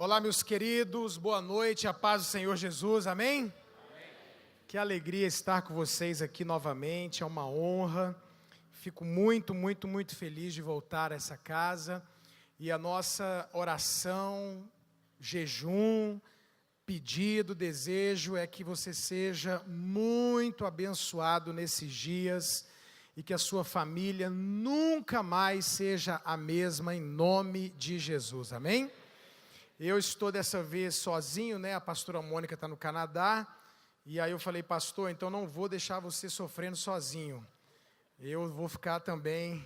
Olá, meus queridos, boa noite, a paz do Senhor Jesus, amém? Amém? Que alegria estar com vocês aqui novamente, é uma honra. Fico muito feliz de voltar a essa casa. E a nossa oração, jejum, pedido, desejo é que você seja muito abençoado nesses dias e que a sua família nunca mais seja a mesma em nome de Jesus, amém? Eu estou dessa vez sozinho, né? A pastora Mônica está no Canadá, e aí eu falei, pastor, então não vou deixar você sofrendo sozinho, eu vou ficar também.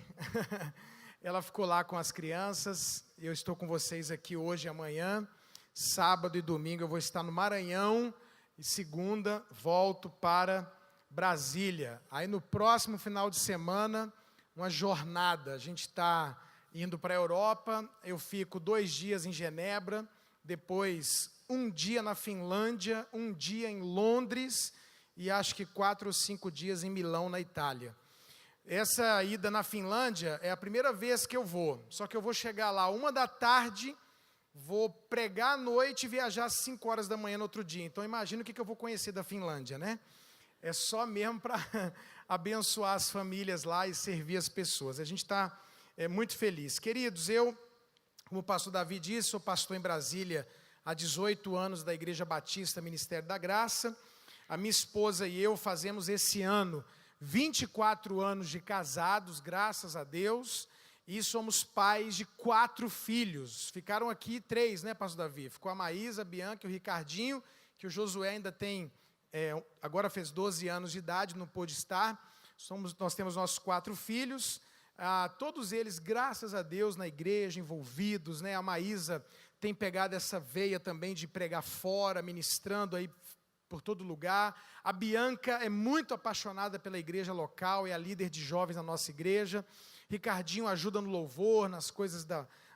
Ela ficou lá com as crianças, eu estou com vocês aqui hoje e amanhã, sábado e domingo eu vou estar no Maranhão, e segunda volto para Brasília. Aí no próximo final de semana, uma jornada, a gente está indo para a Europa, eu fico 2 dias em Genebra, depois 1 dia na Finlândia, 1 dia em Londres e acho que 4 ou 5 dias em Milão, na Itália. Essa ida na Finlândia é a primeira vez que eu vou, só que eu vou chegar lá 1h, vou pregar à noite e viajar às 5 horas da manhã no outro dia. Então imagina o que eu vou conhecer da Finlândia, né? É só mesmo para abençoar as famílias lá e servir as pessoas. A gente está muito feliz. Queridos, eu, como o pastor Davi disse, sou pastor em Brasília há 18 anos da Igreja Batista Ministério da Graça. A minha esposa e eu fazemos esse ano 24 anos de casados, graças a Deus, e somos pais de 4 filhos. Ficaram aqui 3, né, pastor Davi? Ficou a Maísa, a Bianca e o Ricardinho, que o Josué ainda tem, agora fez 12 anos de idade, não pôde estar. Nós temos nossos 4 filhos. Todos eles, graças a Deus, na igreja, envolvidos, né? A Maísa tem pegado essa veia também de pregar fora, ministrando aí por todo lugar. A Bianca é muito apaixonada pela igreja local, é a líder de jovens na nossa igreja. Ricardinho ajuda no louvor, nas coisas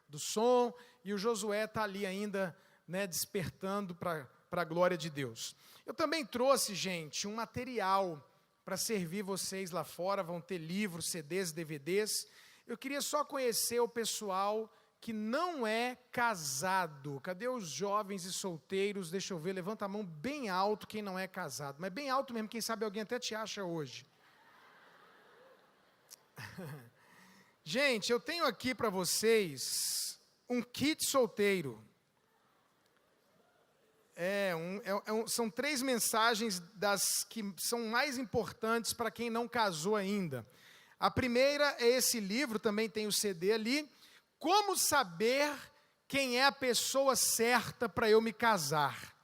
do som, e o Josué está ali ainda, né, despertando para a glória de Deus. Eu também trouxe, gente, um material para servir vocês lá fora, vão ter livros, CDs, DVDs. Eu queria só conhecer o pessoal que não é casado. Cadê os jovens e solteiros? Deixa eu ver, levanta a mão bem alto quem não é casado. Mas bem alto mesmo, quem sabe alguém até te acha hoje. Gente, eu tenho aqui para vocês um kit solteiro. São 3 mensagens das que são mais importantes para quem não casou ainda. A primeira é esse livro, também tem o CD ali. Como saber quem é a pessoa certa para eu me casar?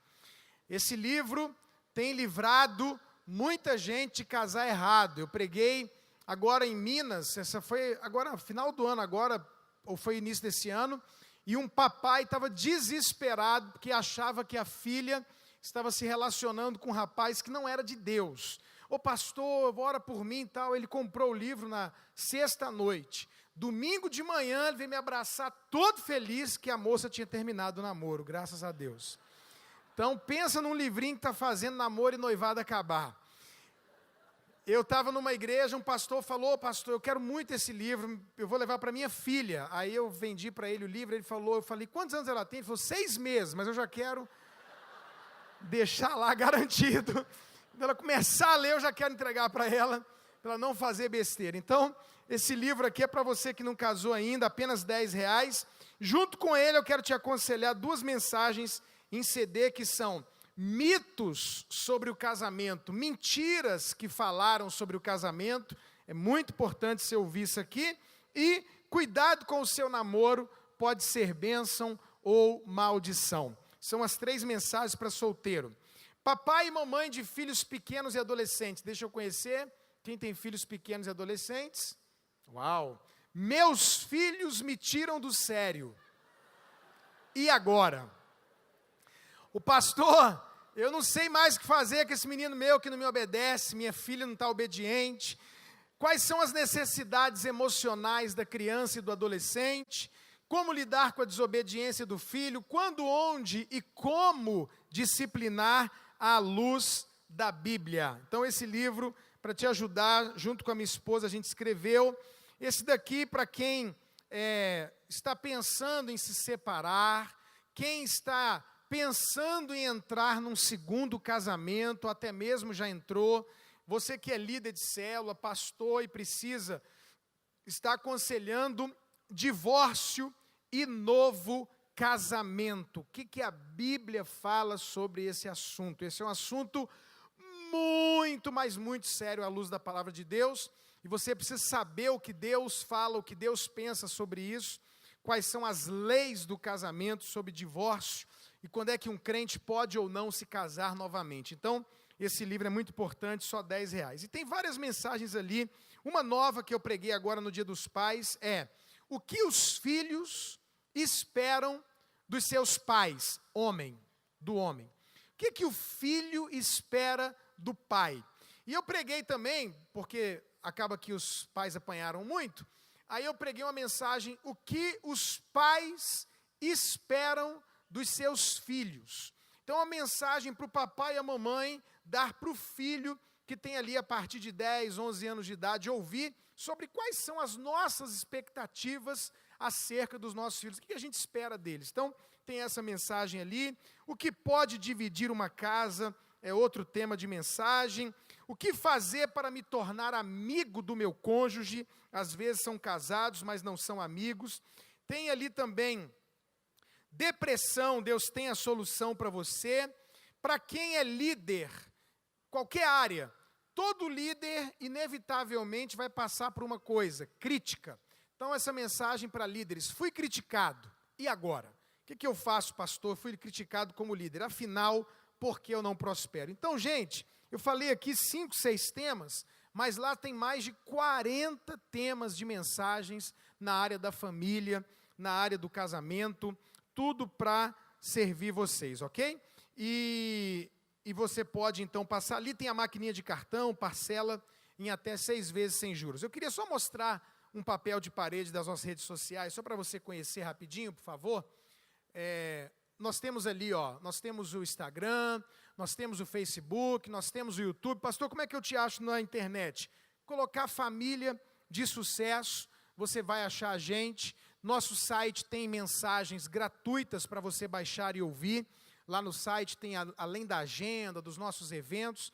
Esse livro tem livrado muita gente de casar errado. Eu preguei agora em Minas, essa foi agora final do ano agora, ou foi início desse ano, e um papai estava desesperado porque achava que a filha estava se relacionando com um rapaz que não era de Deus. Ô pastor, ora por mim e tal. Ele comprou o livro na sexta-noite. Domingo de manhã ele veio me abraçar todo feliz que a moça tinha terminado o namoro, graças a Deus. Então pensa num livrinho que está fazendo namoro e noivado acabar. Eu estava numa igreja, um pastor falou, pastor, eu quero muito esse livro, eu vou levar para minha filha. Aí eu vendi para ele o livro, ele falou, eu falei, quantos anos ela tem? Ele falou, 6 meses, mas eu já quero deixar lá garantido. Quando ela começar a ler, eu já quero entregar para ela não fazer besteira. Então, esse livro aqui é para você que não casou ainda, apenas R$10. Junto com ele, eu quero te aconselhar 2 mensagens em CD que são mitos sobre o casamento, mentiras que falaram sobre o casamento. É muito importante você ouvir isso aqui. E cuidado com o seu namoro, pode ser bênção ou maldição. São as 3 mensagens para solteiro. Papai e mamãe de filhos pequenos e adolescentes. Deixa eu conhecer. Quem tem filhos pequenos e adolescentes? Uau! Meus filhos me tiram do sério. E agora? O pastor, eu não sei mais o que fazer com esse menino meu que não me obedece, minha filha não está obediente. Quais são as necessidades emocionais da criança e do adolescente? Como lidar com a desobediência do filho? Quando, onde e como disciplinar à luz da Bíblia? Então esse livro, para te ajudar, junto com a minha esposa, a gente escreveu. Esse daqui, para quem está pensando em se separar, quem está pensando em entrar num segundo casamento, até mesmo já entrou, você que é líder de célula, pastor e precisa estar aconselhando divórcio e novo casamento. O que a Bíblia fala sobre esse assunto? Esse é um assunto muito, mas muito sério à luz da palavra de Deus, e você precisa saber o que Deus fala, o que Deus pensa sobre isso, quais são as leis do casamento, sobre divórcio, e quando é que um crente pode ou não se casar novamente. Então, esse livro é muito importante, só R$10. E tem várias mensagens ali. Uma nova que eu preguei agora no Dia dos Pais é: o que os filhos esperam dos seus pais, do homem. O que o filho espera do pai? E eu preguei também, porque acaba que os pais apanharam muito, aí eu preguei uma mensagem: o que os pais esperam dos seus filhos. Então, uma mensagem para o papai e a mamãe dar para o filho que tem ali a partir de 10, 11 anos de idade, ouvir sobre quais são as nossas expectativas acerca dos nossos filhos, o que a gente espera deles. Então, tem essa mensagem ali. O que pode dividir uma casa é outro tema de mensagem. O que fazer para me tornar amigo do meu cônjuge? Às vezes são casados, mas não são amigos. Tem ali também depressão, Deus tem a solução para você. Para quem é líder, qualquer área, todo líder inevitavelmente vai passar por uma coisa: crítica. Então, essa mensagem para líderes: fui criticado, e agora? O que eu faço, pastor? Fui criticado como líder, afinal, por que eu não prospero? Então, gente, eu falei aqui 5, 6 temas, mas lá tem mais de 40 temas de mensagens na área da família, na área do casamento, tudo para servir vocês, ok? E você pode, então, passar ali, tem a maquininha de cartão, parcela em até 6 vezes sem juros. Eu queria só mostrar um papel de parede das nossas redes sociais, só para você conhecer rapidinho, por favor. Nós temos ali, nós temos o Instagram, nós temos o Facebook, nós temos o YouTube. Pastor, como é que eu te acho na internet? Colocar família de sucesso, você vai achar a gente. Nosso site tem mensagens gratuitas para você baixar e ouvir. Lá no site tem, além da agenda, dos nossos eventos,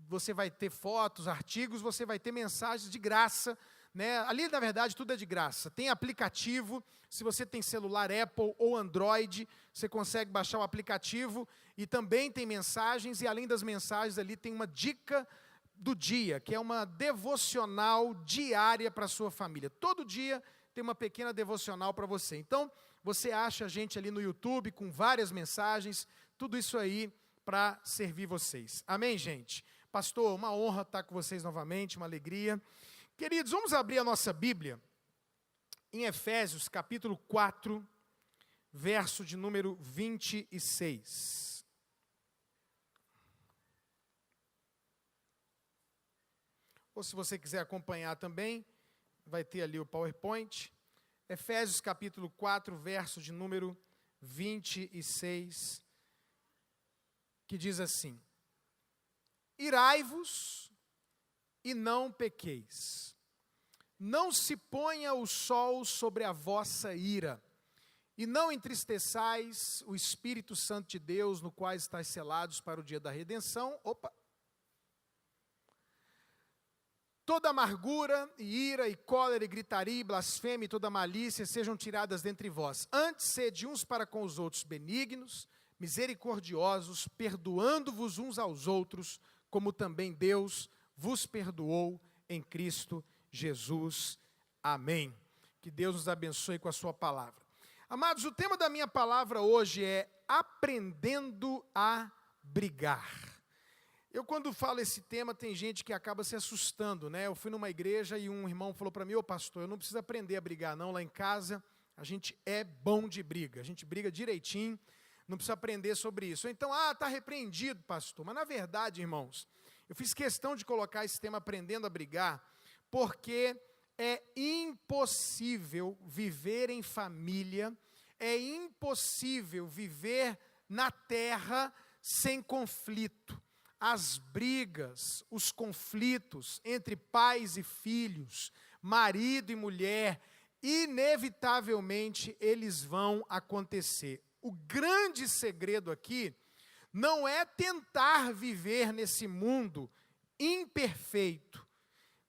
você vai ter fotos, artigos, você vai ter mensagens de graça, né? Ali, na verdade, tudo é de graça. Tem aplicativo, se você tem celular Apple ou Android, você consegue baixar o aplicativo, e também tem mensagens, e além das mensagens ali tem uma dica do dia, que é uma devocional diária para a sua família. Todo dia tem uma pequena devocional para você. Então, você acha a gente ali no YouTube com várias mensagens, tudo isso aí para servir vocês. Amém, gente? Pastor, uma honra estar com vocês novamente, uma alegria. Queridos, vamos abrir a nossa Bíblia em Efésios, capítulo 4, verso de número 26. Ou se você quiser acompanhar também, vai ter ali o PowerPoint. Efésios, capítulo 4, verso de número 26, que diz assim: irai-vos e não pequeis. Não se ponha o sol sobre a vossa ira, e não entristeçais o Espírito Santo de Deus, no qual estáis selados para o dia da redenção. Toda amargura, e ira, e cólera, e gritaria, e blasfêmia, e toda malícia sejam tiradas dentre vós. Antes, sede uns para com os outros benignos, misericordiosos, perdoando-vos uns aos outros, como também Deus vos perdoou em Cristo Jesus. Amém. Que Deus nos abençoe com a sua palavra. Amados, o tema da minha palavra hoje é aprendendo a brigar. Eu, quando falo esse tema, tem gente que acaba se assustando, né? Eu fui numa igreja e um irmão falou para mim: ô pastor, eu não preciso aprender a brigar não, lá em casa a gente é bom de briga, a gente briga direitinho, não precisa aprender sobre isso. Ou então, está repreendido, pastor. Mas na verdade, irmãos, eu fiz questão de colocar esse tema aprendendo a brigar, porque é impossível viver em família, é impossível viver na terra sem conflito. As brigas, os conflitos entre pais e filhos, marido e mulher, inevitavelmente eles vão acontecer. o grande segredo aqui não é tentar viver nesse mundo imperfeito,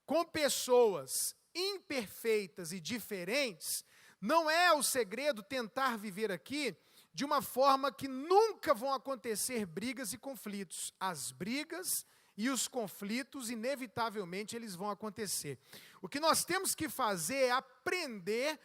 com pessoas imperfeitas e diferentes. Não é o segredo tentar viver aqui de uma forma que nunca vão acontecer brigas e conflitos. As brigas e os conflitos, inevitavelmente, eles vão acontecer. O que nós temos que fazer é aprender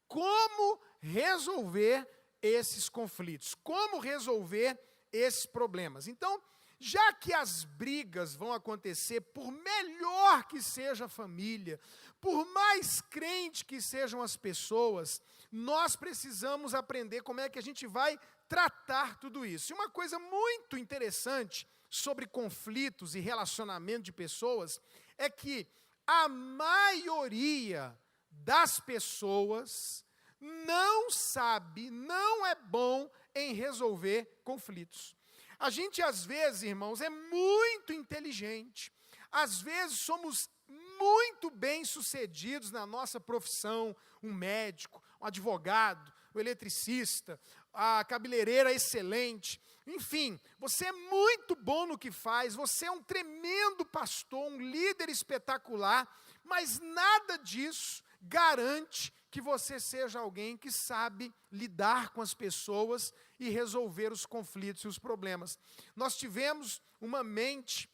como resolver esses conflitos, como resolver esses problemas. Então, já que as brigas vão acontecer, por melhor que seja a família, por mais crente que sejam as pessoas, nós precisamos aprender como é que a gente vai tratar tudo isso. E uma coisa muito interessante sobre conflitos e relacionamento de pessoas é que a maioria das pessoas não sabe, não é bom em resolver conflitos. A gente, às vezes, irmãos, é muito inteligente. Às vezes, somos muito bem-sucedidos na nossa profissão, um médico, um advogado, um eletricista, a cabeleireira excelente. Enfim, você é muito bom no que faz, você é um tremendo pastor, um líder espetacular, mas nada disso garante que você seja alguém que sabe lidar com as pessoas e resolver os conflitos e os problemas. Nós tivemos uma mente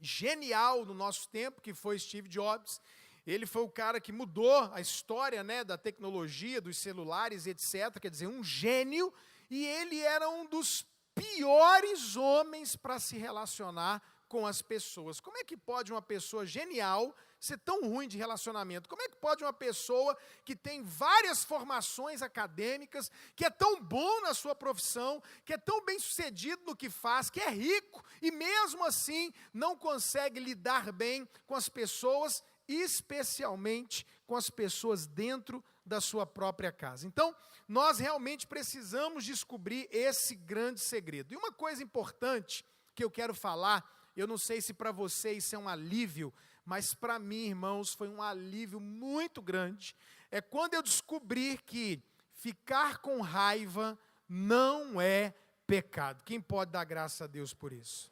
genial no nosso tempo, que foi Steve Jobs. Ele foi o cara que mudou a história, né, da tecnologia, dos celulares, etc. Quer dizer, um gênio, e ele era um dos piores homens para se relacionar com as pessoas. Como é que pode uma pessoa genial ser tão ruim de relacionamento? Como é que pode uma pessoa que tem várias formações acadêmicas, que é tão bom na sua profissão, que é tão bem sucedido no que faz, que é rico, e mesmo assim não consegue lidar bem com as pessoas, especialmente com as pessoas dentro da sua própria casa? Então, nós realmente precisamos descobrir esse grande segredo. E uma coisa importante que eu quero falar, eu não sei se para vocês isso é um alívio, mas para mim, irmãos, foi um alívio muito grande. É quando eu descobri que ficar com raiva não é pecado. Quem pode dar graças a Deus por isso?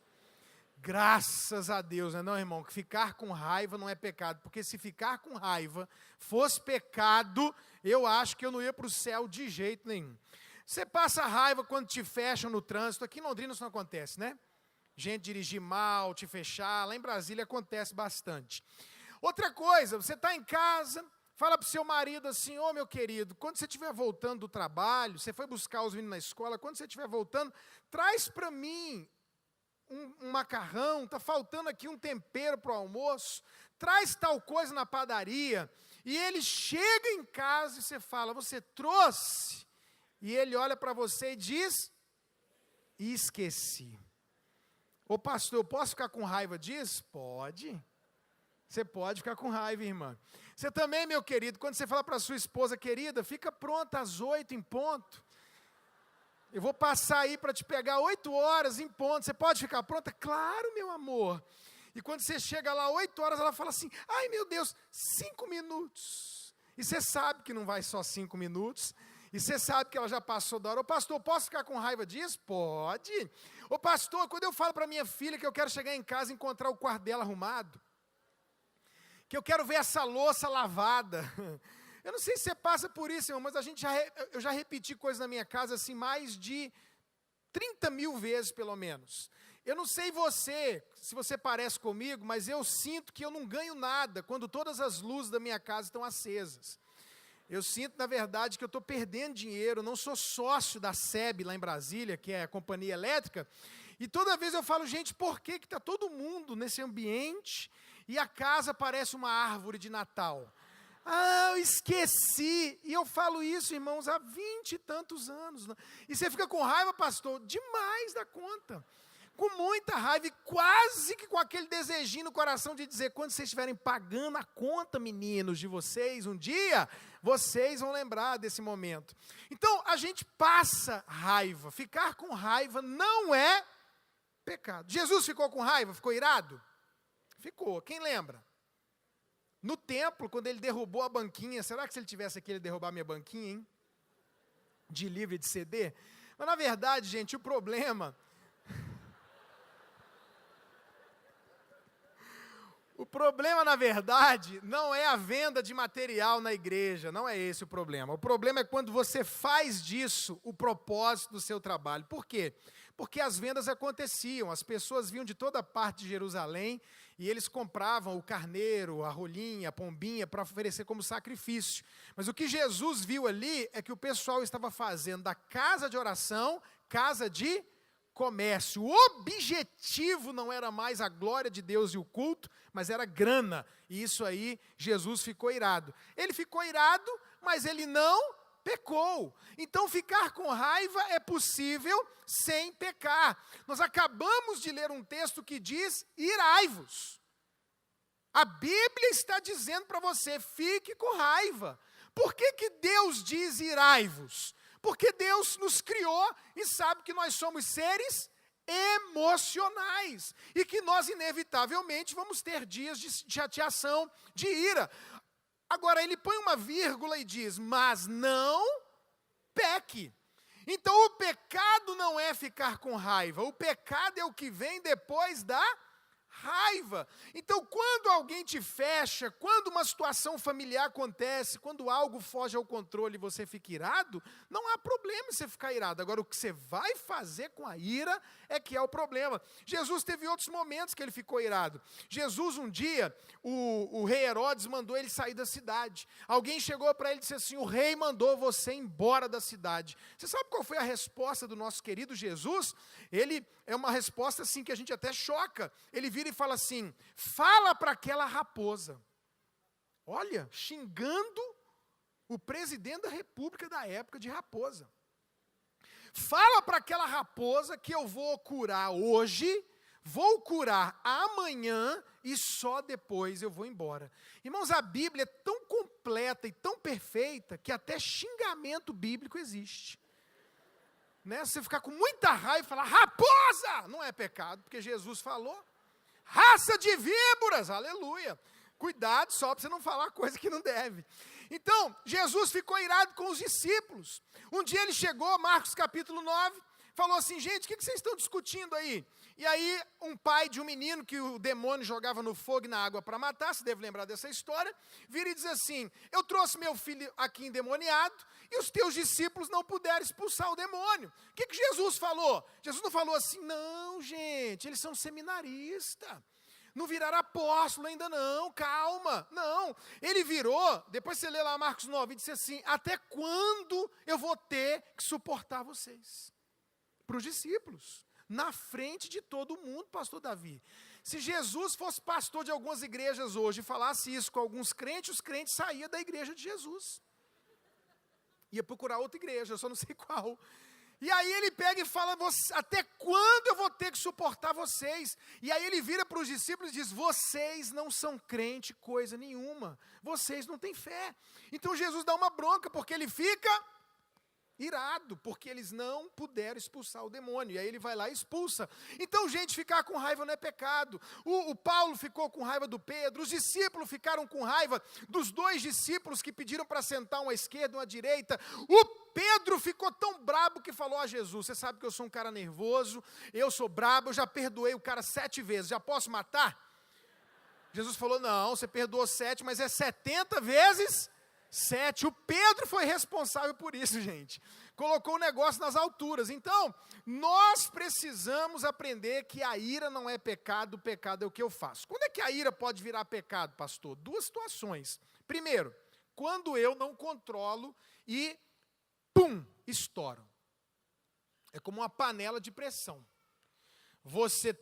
Graças a Deus, né, não, irmão? Que ficar com raiva não é pecado, porque se ficar com raiva fosse pecado, eu acho que eu não ia para o céu de jeito nenhum. Você passa raiva quando te fecham no trânsito. Aqui em Londrina isso não acontece, né? Gente dirigir mal, te fechar. Lá em Brasília acontece bastante. Outra coisa, você está em casa, fala para o seu marido assim: ô meu querido, quando você estiver voltando do trabalho, você foi buscar os meninos na escola, quando você estiver voltando, traz para mim um macarrão, está faltando aqui um tempero para o almoço, traz tal coisa na padaria. E ele chega em casa e você fala: você trouxe? E ele olha para você e diz: esqueci. Ô pastor, eu posso ficar com raiva disso? Pode. Você pode ficar com raiva, irmã. Você também, meu querido, quando você fala para a sua esposa: querida, fica pronta às 8 em ponto. Eu vou passar aí para te pegar 8 horas em ponto. Você pode ficar pronta? Claro, meu amor. E quando você chega lá 8 horas, ela fala assim: ai meu Deus, 5 minutos. E você sabe que não vai só 5 minutos. E você sabe que ela já passou da hora. Ô pastor, posso ficar com raiva disso? Pode. Ô pastor, quando eu falo para minha filha que eu quero chegar em casa e encontrar o quarto dela arrumado, que eu quero ver essa louça lavada. Eu não sei se você passa por isso, irmão, mas eu já repeti coisas na minha casa assim mais de 30 mil vezes, pelo menos. Eu não sei se você parece comigo, mas eu sinto que eu não ganho nada quando todas as luzes da minha casa estão acesas. Eu sinto, na verdade, que eu estou perdendo dinheiro. Eu não sou sócio da SEB lá em Brasília, que é a companhia elétrica, e toda vez eu falo: gente, por que está todo mundo nesse ambiente e a casa parece uma árvore de Natal? Ah, eu esqueci. E eu falo isso, irmãos, há 20 e tantos anos. E você fica com raiva, pastor? Demais da conta. Com muita raiva e quase que com aquele desejinho no coração de dizer: quando vocês estiverem pagando a conta, meninos, de vocês, um dia, vocês vão lembrar desse momento. Então, a gente passa raiva. Ficar com raiva não é pecado. Jesus ficou com raiva? Ficou irado? Ficou. Quem lembra? No templo, quando ele derrubou a banquinha, será que se ele tivesse aqui, ele ia derrubar minha banquinha, hein? De livro e de CD? Mas na verdade, gente, o problema... O problema, na verdade, não é a venda de material na igreja, não é esse o problema. O problema é quando você faz disso o propósito do seu trabalho. Por quê? Porque as vendas aconteciam, as pessoas vinham de toda parte de Jerusalém e eles compravam o carneiro, a rolinha, a pombinha para oferecer como sacrifício. Mas o que Jesus viu ali é que o pessoal estava fazendo da casa de oração, casa de comércio. O objetivo não era mais a glória de Deus e o culto, mas era grana. E isso aí, Jesus ficou irado. Ele ficou irado, mas ele não pecou. Então, ficar com raiva é possível sem pecar. Nós acabamos de ler um texto que diz, irai-vos. A Bíblia está dizendo para você, fique com raiva. Por que que Deus diz irai-vos? Porque Deus nos criou e sabe que nós somos seres emocionais e que nós inevitavelmente vamos ter dias de chateação, de ira. Agora ele põe uma vírgula e diz, mas não peque. Então o pecado não é ficar com raiva, o pecado é o que vem depois da raiva. Então, quando alguém te fecha, quando uma situação familiar acontece, quando algo foge ao controle e você fica irado, não há problema em você ficar irado. Agora, o que você vai fazer com a ira é que é o problema. Jesus teve outros momentos que ele ficou irado. Jesus, um dia, o rei Herodes mandou ele sair da cidade. Alguém chegou para ele e disse assim, o rei mandou você embora da cidade. Você sabe qual foi a resposta do nosso querido Jesus? Ele é uma resposta assim que a gente até choca. Ele vira e fala assim, fala para aquela raposa. Olha, xingando o presidente da república da época de raposa. Fala para aquela raposa que eu vou curar hoje, vou curar amanhã e só depois eu vou embora. Irmãos, a Bíblia é tão completa e tão perfeita que até xingamento bíblico existe. Né? Você ficar com muita raiva e falar, raposa, não é pecado, porque Jesus falou. Raça de víboras, aleluia. Cuidado só para você não falar coisa que não deve. Então, Jesus ficou irado com os discípulos. Um dia ele chegou, Marcos capítulo 9, falou assim, gente, o que vocês estão discutindo aí? E aí, um pai de um menino que o demônio jogava no fogo e na água para matar, você deve lembrar dessa história, vira e diz assim, eu trouxe meu filho aqui endemoniado, e os teus discípulos não puderam expulsar o demônio. O que Jesus falou? Jesus não falou assim, não, gente, eles são seminaristas. Não viraram apóstolo ainda não, calma. Não, ele virou, depois você lê lá Marcos 9, e disse assim, até quando eu vou ter que suportar vocês? Para os discípulos, na frente de todo mundo, pastor Davi. Se Jesus fosse pastor de algumas igrejas hoje e falasse isso com alguns crentes, os crentes saíam da igreja de Jesus. Ia procurar outra igreja, eu só não sei qual. E aí ele pega e fala, até quando eu vou ter que suportar vocês? E aí ele vira para os discípulos e diz, vocês não são crente coisa nenhuma. Vocês não têm fé. Então Jesus dá uma bronca, porque ele fica irado, porque eles não puderam expulsar o demônio. E aí ele vai lá e expulsa. Então, gente, ficar com raiva não é pecado. O Paulo ficou com raiva do Pedro, os discípulos ficaram com raiva dos dois discípulos que pediram para sentar um à esquerda e um à direita. O Pedro ficou tão brabo que falou a Jesus, você sabe que eu sou um cara nervoso, eu sou brabo, eu já perdoei o cara 7 vezes, já posso matar? Jesus falou, não, você perdoou 7, mas é 70 vezes 7. O Pedro foi responsável por isso, gente. Colocou o negócio nas alturas. Então, nós precisamos aprender que a ira não é pecado, o pecado é o que eu faço. Quando é que a ira pode virar pecado, pastor? 2 situações. Primeiro, quando eu não controlo e, pum, estouro. É como uma panela de pressão. Você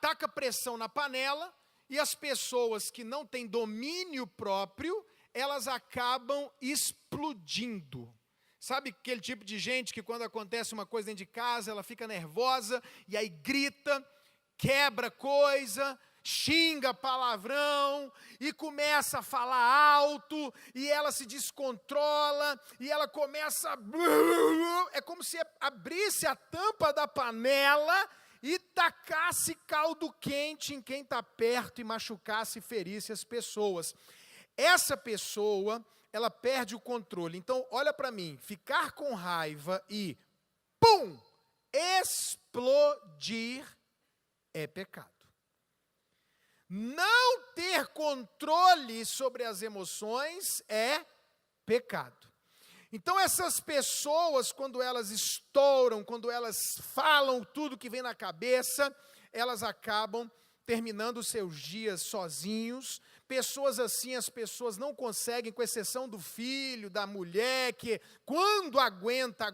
taca pressão na panela e as pessoas que não têm domínio próprio, elas acabam explodindo. Sabe aquele tipo de gente que quando acontece uma coisa dentro de casa, ela fica nervosa, e aí grita, quebra coisa, xinga palavrão, e começa a falar alto, e ela se descontrola, e ela começa a... É como se abrisse a tampa da panela e tacasse caldo quente em quem está perto e machucasse e ferisse as pessoas. Essa pessoa, ela perde o controle. Então, olha para mim, ficar com raiva e, pum! Explodir é pecado. Não ter controle sobre as emoções é pecado. Então essas pessoas, quando elas estouram, quando elas falam tudo que vem na cabeça, elas acabam terminando os seus dias sozinhos. Pessoas assim, as pessoas não conseguem, com exceção do filho, da mulher, que quando aguenta.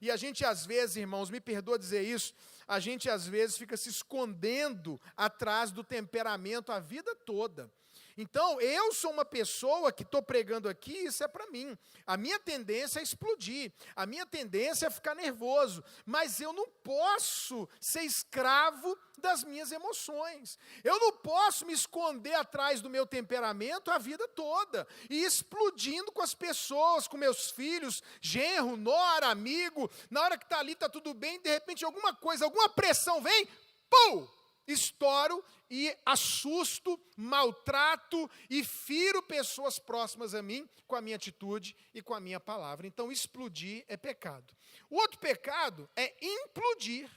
E a gente às vezes, irmãos, me perdoa dizer isso, a gente às vezes fica se escondendo atrás do temperamento a vida toda. Então, eu sou uma pessoa que estou pregando aqui, isso é para mim. A minha tendência é explodir, a minha tendência é ficar nervoso, mas eu não posso ser escravo das minhas emoções. Eu não posso me esconder atrás do meu temperamento a vida toda, e explodindo com as pessoas, com meus filhos, genro, nora, amigo, na hora que está ali, está tudo bem, de repente alguma coisa, alguma pressão vem, pum! Estouro e assusto, maltrato e firo pessoas próximas a mim com a minha atitude e com a minha palavra. Então, explodir é pecado. O outro pecado é implodir.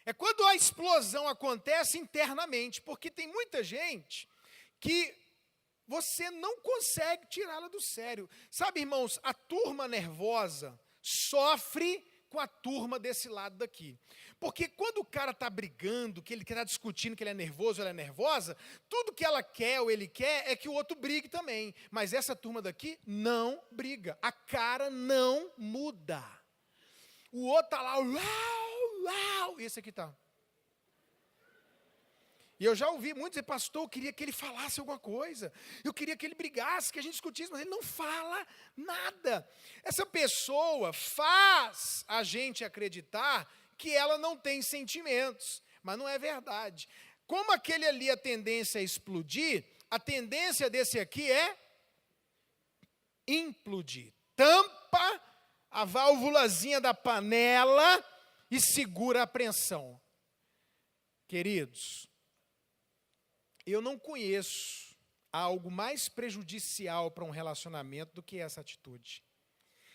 É quando a explosão acontece internamente, porque tem muita gente que você não consegue tirá-la do sério. Sabe, irmãos, a turma nervosa sofre com a turma desse lado daqui. Porque quando o cara está brigando, que ele está discutindo, que ele é nervoso, ela é nervosa, tudo que ela quer ou ele quer é que o outro brigue também. Mas essa turma daqui não briga. A cara não muda. O outro está lá, uau, e esse aqui está. E eu já ouvi muitos dizer, pastor, eu queria que ele falasse alguma coisa, eu queria que ele brigasse, que a gente discutisse, mas ele não fala nada. Essa pessoa faz a gente acreditar que ela não tem sentimentos, mas não é verdade. Como aquele ali a tendência é explodir, a tendência desse aqui é implodir. Tampa a válvulazinha da panela e segura a pressão. Queridos, eu não conheço algo mais prejudicial para um relacionamento do que essa atitude.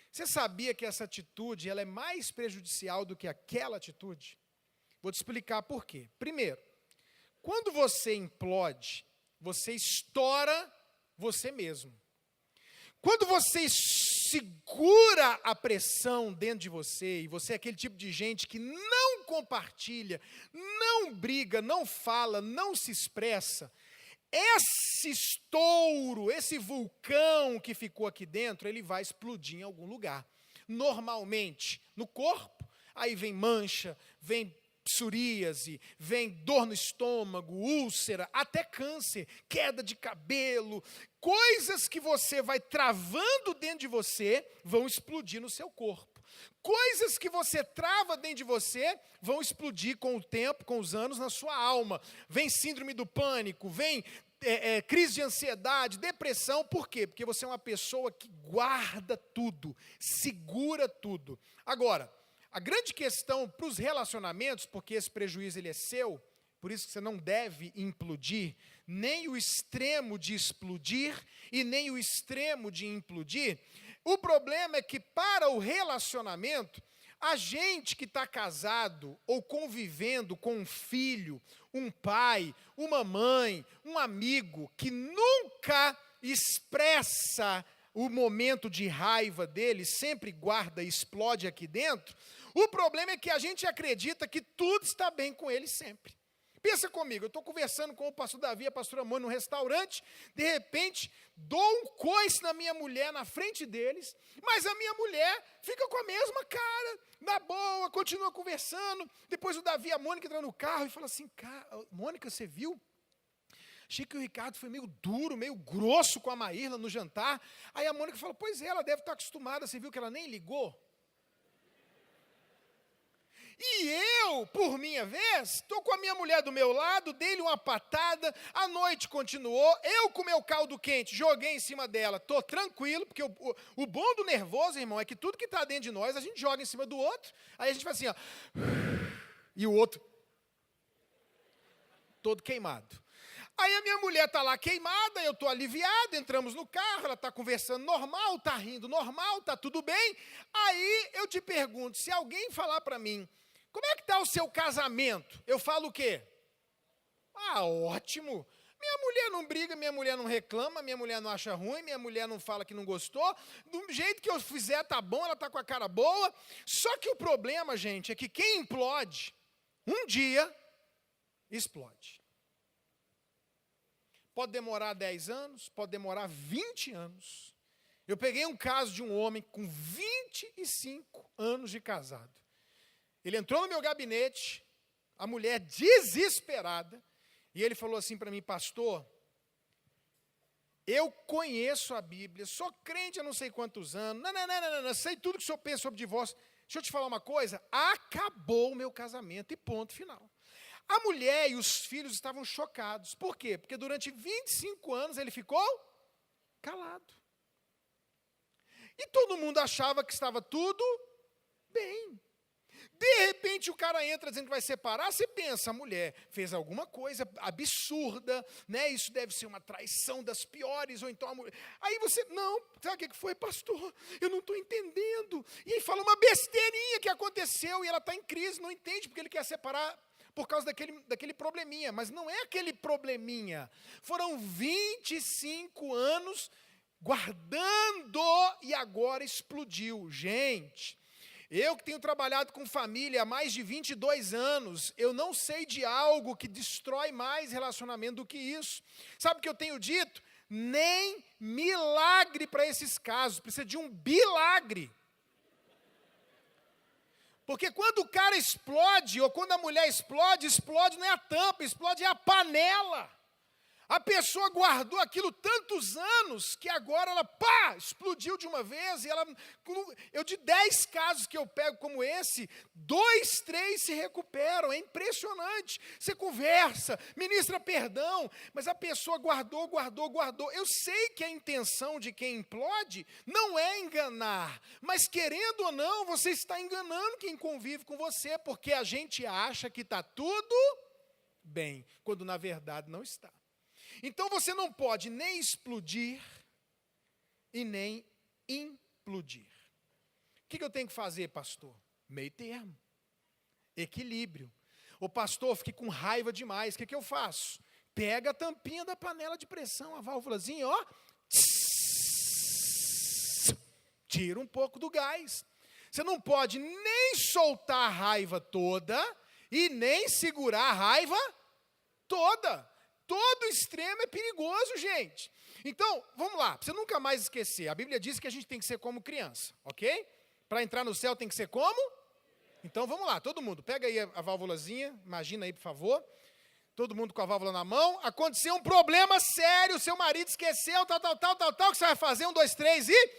Você sabia que essa atitude ela é mais prejudicial do que aquela atitude? Vou te explicar por quê. Primeiro, quando você implode, você estoura você mesmo. Quando você segura a pressão dentro de você, e você é aquele tipo de gente que não compartilha, não briga, não fala, não se expressa, esse estouro, esse vulcão que ficou aqui dentro, ele vai explodir em algum lugar. Normalmente no corpo, aí vem mancha, vem psoríase, vem dor no estômago, úlcera, até câncer, queda de cabelo, coisas que você vai travando dentro de você vão explodir no seu corpo. Coisas que você trava dentro de você vão explodir com o tempo, com os anos, na sua alma. Vem síndrome do pânico, vem crise de ansiedade, depressão. Por quê? Porque você é uma pessoa que guarda tudo, segura tudo. Agora, a grande questão para os relacionamentos, porque esse prejuízo ele é seu, por isso que você não deve implodir, nem o extremo de explodir e nem o extremo de implodir. O problema é que para o relacionamento, a gente que está casado ou convivendo com um filho, um pai, uma mãe, um amigo que nunca expressa o momento de raiva dele, sempre guarda e explode aqui dentro, o problema é que a gente acredita que tudo está bem com ele sempre. Pensa comigo, eu estou conversando com o pastor Davi e a pastora Mônica no restaurante, de repente, dou um coice na minha mulher na frente deles, mas a minha mulher fica com a mesma cara, na boa, continua conversando. Depois o Davi e a Mônica entram no carro e falam assim, Mônica, você viu? Achei que o Ricardo foi meio duro, meio grosso com a Maírla no jantar. Aí a Mônica fala, pois é, ela deve estar acostumada, você viu que ela nem ligou? E eu, por minha vez, estou com a minha mulher do meu lado, dei-lhe uma patada, a noite continuou, eu com meu caldo quente, joguei em cima dela, estou tranquilo, porque o bom do nervoso, irmão, é que tudo que está dentro de nós, a gente joga em cima do outro, aí a gente faz assim, ó, e o outro, todo queimado. Aí a minha mulher está lá queimada, eu estou aliviado, entramos no carro, ela está conversando normal, está rindo normal, está tudo bem. Aí eu te pergunto, se alguém falar para mim, como é que está o seu casamento? Eu falo o quê? Ah, ótimo. Minha mulher não briga, minha mulher não reclama, minha mulher não acha ruim, minha mulher não fala que não gostou. Do jeito que eu fizer tá bom, ela tá com a cara boa. Só que o problema, gente, é que quem implode, um dia, explode. Pode demorar 10 anos, pode demorar 20 anos. Eu peguei um caso de um homem com 25 anos de casado. Ele entrou no meu gabinete, a mulher desesperada, e ele falou assim para mim, pastor, eu conheço a Bíblia, sou crente há não sei quantos anos, não, sei tudo que o senhor pensa sobre divórcio. Deixa eu te falar uma coisa, acabou o meu casamento e ponto final. A mulher e os filhos estavam chocados. Por quê? Porque durante 25 anos ele ficou calado. E todo mundo achava que estava tudo bem. De repente o cara entra dizendo que vai separar, você pensa, a mulher fez alguma coisa absurda, né? Isso deve ser uma traição das piores, ou então a mulher... Aí você, não, sabe o que foi, pastor? Eu não estou entendendo. E aí fala uma besteirinha que aconteceu e ela está em crise, não entende porque ele quer separar por causa daquele probleminha. Mas não é aquele probleminha. Foram 25 anos guardando e agora explodiu. Gente, eu que tenho trabalhado com família há mais de 22 anos, eu não sei de algo que destrói mais relacionamento do que isso. Sabe o que eu tenho dito? Nem milagre para esses casos, precisa de um bilagre. Porque quando o cara explode, ou quando a mulher explode não é a tampa, explode é a panela. A pessoa guardou aquilo tantos anos, que agora ela, explodiu de uma vez, e ela, eu de 10 casos que eu pego como esse, 2, 3 se recuperam, é impressionante. Você conversa, ministra perdão, mas a pessoa guardou. Eu sei que a intenção de quem implode não é enganar, mas querendo ou não, você está enganando quem convive com você, porque a gente acha que está tudo bem, quando na verdade não está. Então você não pode nem explodir e nem implodir. O que eu tenho que fazer, pastor? Meio termo, equilíbrio. O pastor, fiquei com raiva demais, o que eu faço? Pega a tampinha da panela de pressão, a válvulazinha, ó, tira um pouco do gás. Você não pode nem soltar a raiva toda e nem segurar a raiva toda. Todo extremo é perigoso, gente. Então, vamos lá, para você nunca mais esquecer. A Bíblia diz que a gente tem que ser como criança, ok? Para entrar no céu tem que ser como? Então, vamos lá, todo mundo. Pega aí a válvulazinha, imagina aí, por favor. Todo mundo com a válvula na mão. Aconteceu um problema sério, seu marido esqueceu, tal, o que você vai fazer? 1, 2, 3 e...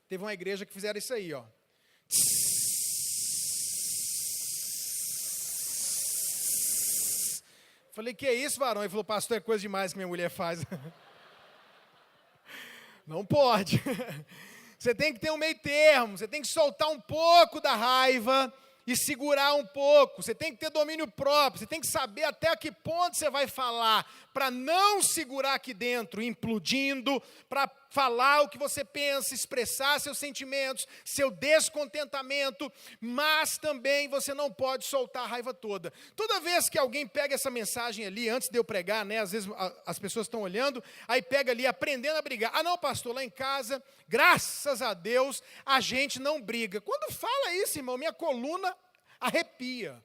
Teve uma igreja que fizeram isso aí, ó. Falei, que é isso, varão? Ele falou, pastor, é coisa demais que minha mulher faz. Não pode. Você tem que ter um meio termo, você tem que soltar um pouco da raiva e segurar um pouco. Você tem que ter domínio próprio, você tem que saber até a que ponto você vai falar, para não segurar aqui dentro, implodindo, para falar o que você pensa, expressar seus sentimentos, seu descontentamento, mas também você não pode soltar a raiva toda. Toda vez que alguém pega essa mensagem ali, antes de eu pregar, né, às vezes as pessoas estão olhando, aí pega ali, aprendendo a brigar. Ah não, pastor, lá em casa, graças a Deus, a gente não briga. Quando fala isso, irmão, minha coluna arrepia.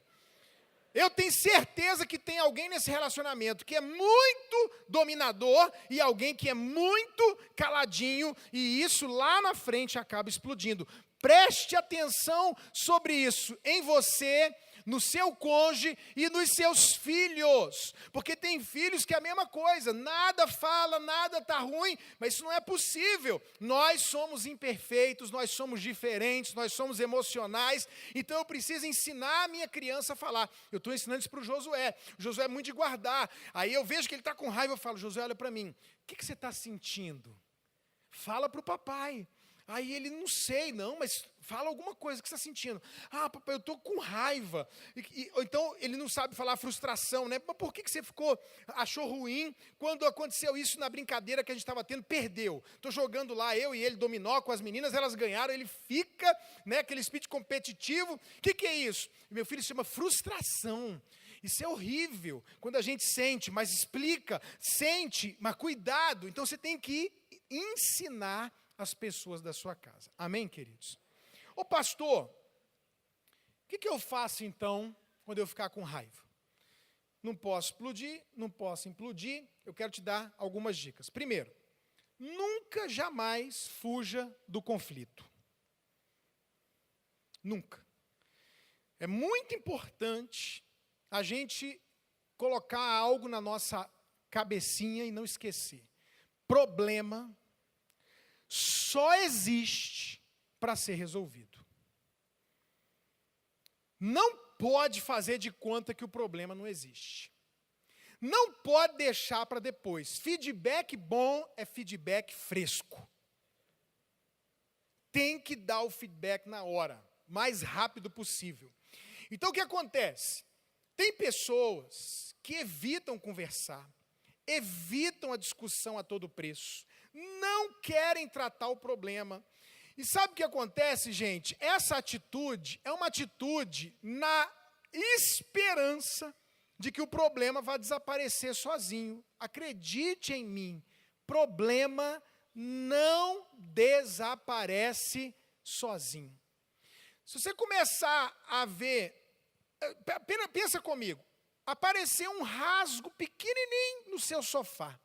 Eu tenho certeza que tem alguém nesse relacionamento que é muito dominador e alguém que é muito caladinho, e isso lá na frente acaba explodindo. Preste atenção sobre isso em você, no seu cônjuge e nos seus filhos, porque tem filhos que é a mesma coisa, nada fala, nada está ruim, mas isso não é possível. Nós somos imperfeitos, nós somos diferentes, nós somos emocionais, então eu preciso ensinar a minha criança a falar. Eu estou ensinando isso para o Josué é muito de guardar, aí eu vejo que ele está com raiva, eu falo, Josué, olha para mim, o que você está sentindo? Fala para o papai. Aí ele, não sei, não, mas fala alguma coisa que você está sentindo. Ah, papai, eu estou com raiva. Ou então ele não sabe falar frustração, né? Mas por que você achou ruim quando aconteceu isso na brincadeira que a gente estava tendo? Perdeu. Estou jogando lá, eu e ele, dominó com as meninas, elas ganharam, ele fica, né, aquele espírito competitivo. O que é isso? Meu filho, se chama frustração. Isso é horrível, quando a gente sente, mas explica, sente, mas cuidado. Então você tem que ensinar as pessoas da sua casa. Amém, queridos? Ô pastor, o que eu faço então quando eu ficar com raiva? Não posso explodir, não posso implodir. Eu quero te dar algumas dicas. Primeiro, nunca jamais fuja do conflito. Nunca. É muito importante a gente colocar algo na nossa cabecinha e não esquecer. Problema só existe para ser resolvido. Não pode fazer de conta que o problema não existe. Não pode deixar para depois. Feedback bom é feedback fresco. Tem que dar o feedback na hora, mais rápido possível. Então o que acontece? Tem pessoas que evitam conversar, evitam a discussão a todo preço, não querem tratar o problema. E sabe o que acontece, gente? Essa atitude é uma atitude na esperança de que o problema vai desaparecer sozinho. Acredite em mim, problema não desaparece sozinho. Se você começar a ver, pensa comigo, apareceu um rasgo pequenininho no seu sofá.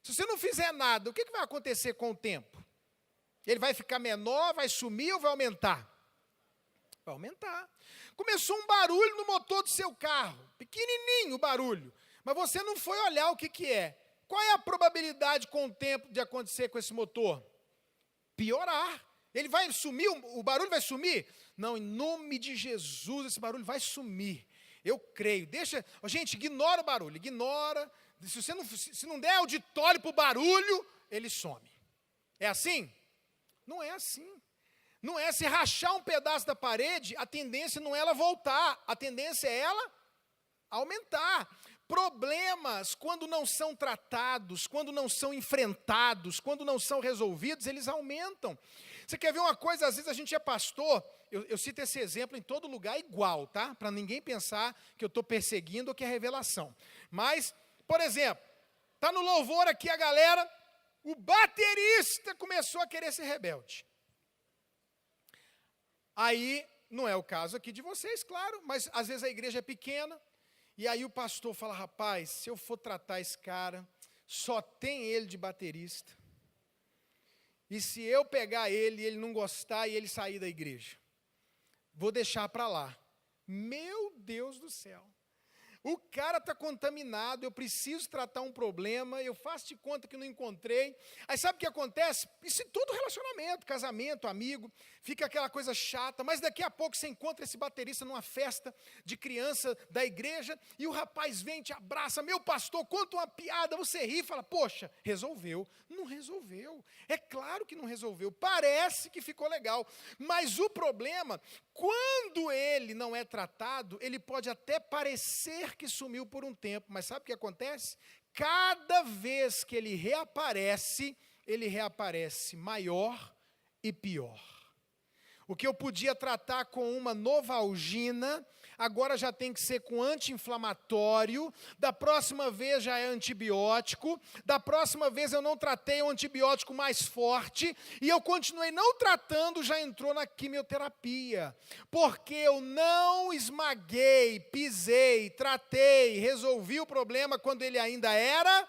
Se você não fizer nada, o que vai acontecer com o tempo? Ele vai ficar menor, vai sumir ou vai aumentar? Vai aumentar. Começou um barulho no motor do seu carro, pequenininho o barulho, mas você não foi olhar o que é. Qual é a probabilidade com o tempo de acontecer com esse motor? Piorar. Ele vai sumir, o barulho vai sumir? Não, em nome de Jesus, esse barulho vai sumir. Eu creio. Gente, ignora o barulho, ignora. Se não der auditório para o barulho, ele some. É assim? Não é assim. Não é. Se rachar um pedaço da parede, a tendência não é ela voltar, a tendência é ela aumentar. Problemas, quando não são tratados, quando não são enfrentados, quando não são resolvidos, eles aumentam. Você quer ver uma coisa? Às vezes a gente é pastor, eu cito esse exemplo em todo lugar igual, tá? Para ninguém pensar que eu estou perseguindo ou que é revelação. Mas, por exemplo, está no louvor aqui a galera, o baterista começou a querer ser rebelde. Aí, não é o caso aqui de vocês, claro, mas às vezes a igreja é pequena, e aí o pastor fala, rapaz, se eu for tratar esse cara, só tem ele de baterista. E se eu pegar ele e ele não gostar e ele sair da igreja, vou deixar para lá. Meu Deus do céu. O cara está contaminado, eu preciso tratar um problema, eu faço de conta que não encontrei. Aí sabe o que acontece? Isso é todo relacionamento, casamento, amigo, fica aquela coisa chata, mas daqui a pouco você encontra esse baterista numa festa de criança da igreja, e o rapaz vem, te abraça, meu pastor, conta uma piada, você ri e fala, poxa, resolveu. Não resolveu, é claro que não resolveu, parece que ficou legal, mas o problema, quando ele não é tratado, ele pode até parecer que sumiu por um tempo, mas sabe o que acontece? Cada vez que ele reaparece maior e pior. O que eu podia tratar com uma novalgina, agora já tem que ser com anti-inflamatório, da próxima vez já é antibiótico, da próxima vez eu não tratei um antibiótico mais forte, e eu continuei não tratando, já entrou na quimioterapia, porque eu não esmaguei, pisei, tratei, resolvi o problema quando ele ainda era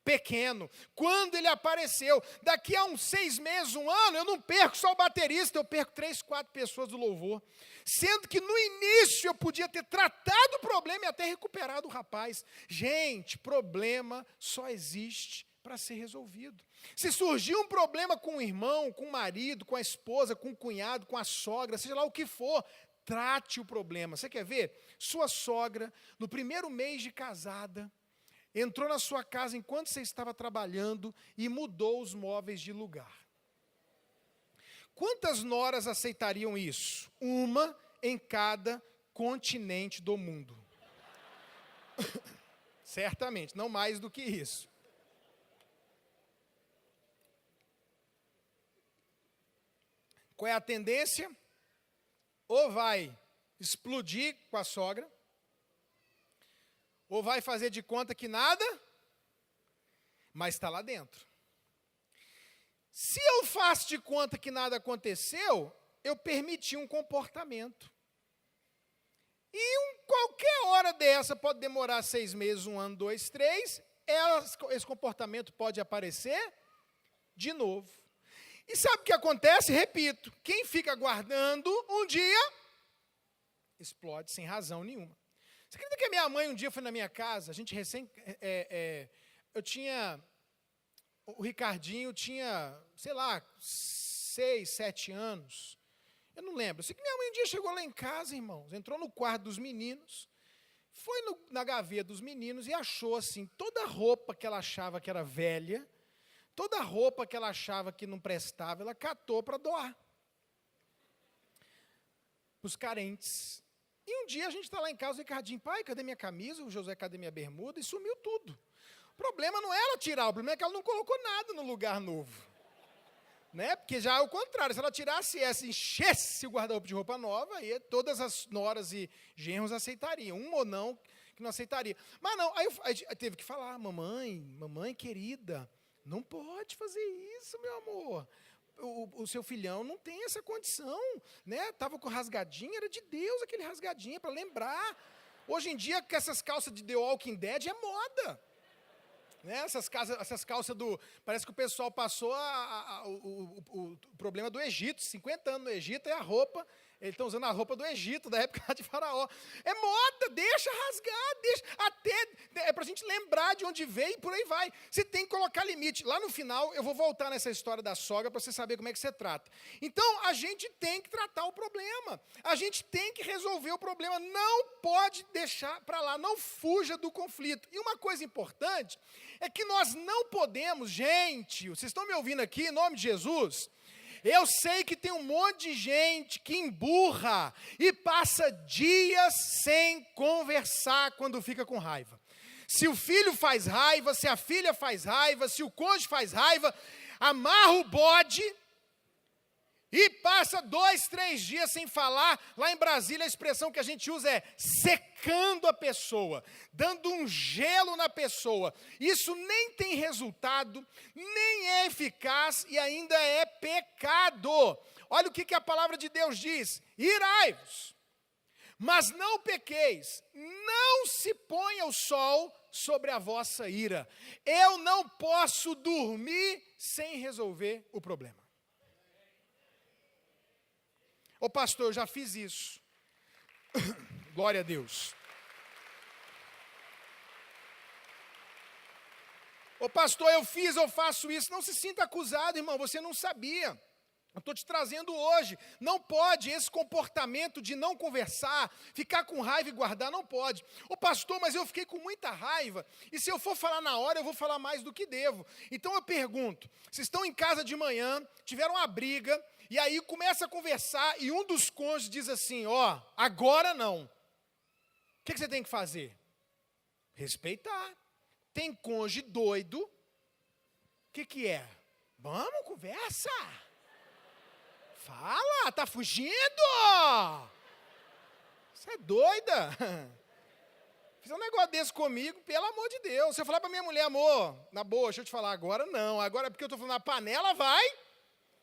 pequeno, quando ele apareceu. Daqui a uns 6 meses, 1 ano, eu não perco só o baterista, eu perco 3, 4 pessoas do louvor, sendo que no início eu podia ter tratado o problema e até recuperado o rapaz. Gente, problema só existe para ser resolvido. Se surgir um problema com o irmão, com o marido, com a esposa, com o cunhado, com a sogra, seja lá o que for, trate o problema. Você quer ver? Sua sogra, no primeiro mês de casada, entrou na sua casa enquanto você estava trabalhando e mudou os móveis de lugar. Quantas noras aceitariam isso? Uma em cada continente do mundo. Certamente, não mais do que isso. Qual é a tendência? Ou vai explodir com a sogra, ou vai fazer de conta que nada, mas está lá dentro. Se eu faço de conta que nada aconteceu, eu permiti um comportamento. E qualquer hora dessa pode demorar 6 meses, 1 ano, 2, 3, esse comportamento pode aparecer de novo. E sabe o que acontece? Repito, quem fica guardando, um dia explode sem razão nenhuma. Você acredita que a minha mãe um dia foi na minha casa, a gente o Ricardinho tinha, sei lá, 6, 7 anos, eu não lembro. Eu sei que minha mãe um dia chegou lá em casa, irmãos, entrou no quarto dos meninos, foi na gaveta dos meninos e achou assim, toda a roupa que ela achava que era velha, toda a roupa que ela achava que não prestava, ela catou para doar para os carentes. E um dia a gente está lá em casa, o Ricardinho, pai, cadê minha camisa? O José, cadê minha bermuda? E sumiu tudo. O problema não é ela tirar, o problema é que ela não colocou nada no lugar novo. Né? Porque já é o contrário, se ela tirasse essa, enchesse o guarda-roupa de roupa nova, aí todas as noras e genros aceitariam, um ou não, que não aceitaria. Mas não, aí teve que falar, mamãe querida, não pode fazer isso, meu amor. O seu filhão não tem essa condição, né? Estava com rasgadinho, era de Deus aquele rasgadinho, para lembrar. Hoje em dia, que essas calças de The Walking Dead é moda. Né? Essas calças do... Parece que o pessoal passou o problema do Egito, 50 anos no Egito, é a roupa... Eles estão usando a roupa do Egito, da época de Faraó. É moda, deixa rasgar, deixa. Até é para a gente lembrar de onde veio e por aí vai. Você tem que colocar limite. Lá no final, eu vou voltar nessa história da sogra para você saber como é que você trata. Então, a gente tem que tratar o problema. A gente tem que resolver o problema. Não pode deixar para lá, não fuja do conflito. E uma coisa importante é que nós não podemos, gente, vocês estão me ouvindo aqui, em nome de Jesus? Eu sei que tem um monte de gente que emburra e passa dias sem conversar quando fica com raiva. Se o filho faz raiva, se a filha faz raiva, se o cônjuge faz raiva, amarra o bode e passa 2, 3 dias sem falar. Lá em Brasília a expressão que a gente usa é secando a pessoa, dando um gelo na pessoa. Isso nem tem resultado, nem é eficaz e ainda é pecado. Olha o que a palavra de Deus diz: irai-vos, mas não pequeis, não se ponha o sol sobre a vossa ira. Eu não posso dormir sem resolver o problema. Ô pastor, eu já fiz isso. Glória a Deus. Ô pastor, eu faço isso. Não se sinta acusado, irmão, você não sabia. Eu estou te trazendo hoje. Não pode esse comportamento de não conversar, ficar com raiva e guardar, não pode. Ô pastor, mas eu fiquei com muita raiva, e se eu for falar na hora, eu vou falar mais do que devo. Então eu pergunto, vocês estão em casa de manhã, tiveram uma briga, e aí começa a conversar, e um dos cônjuges diz assim, ó, agora não. O que você tem que fazer? Respeitar. Tem cônjuge doido, o que é? Vamos, conversa. Fala, tá fugindo? Você é doida? Fiz um negócio desse comigo, pelo amor de Deus. Se eu falar pra minha mulher, amor, na boa, deixa eu te falar, agora não. Agora é porque eu tô falando, a panela vai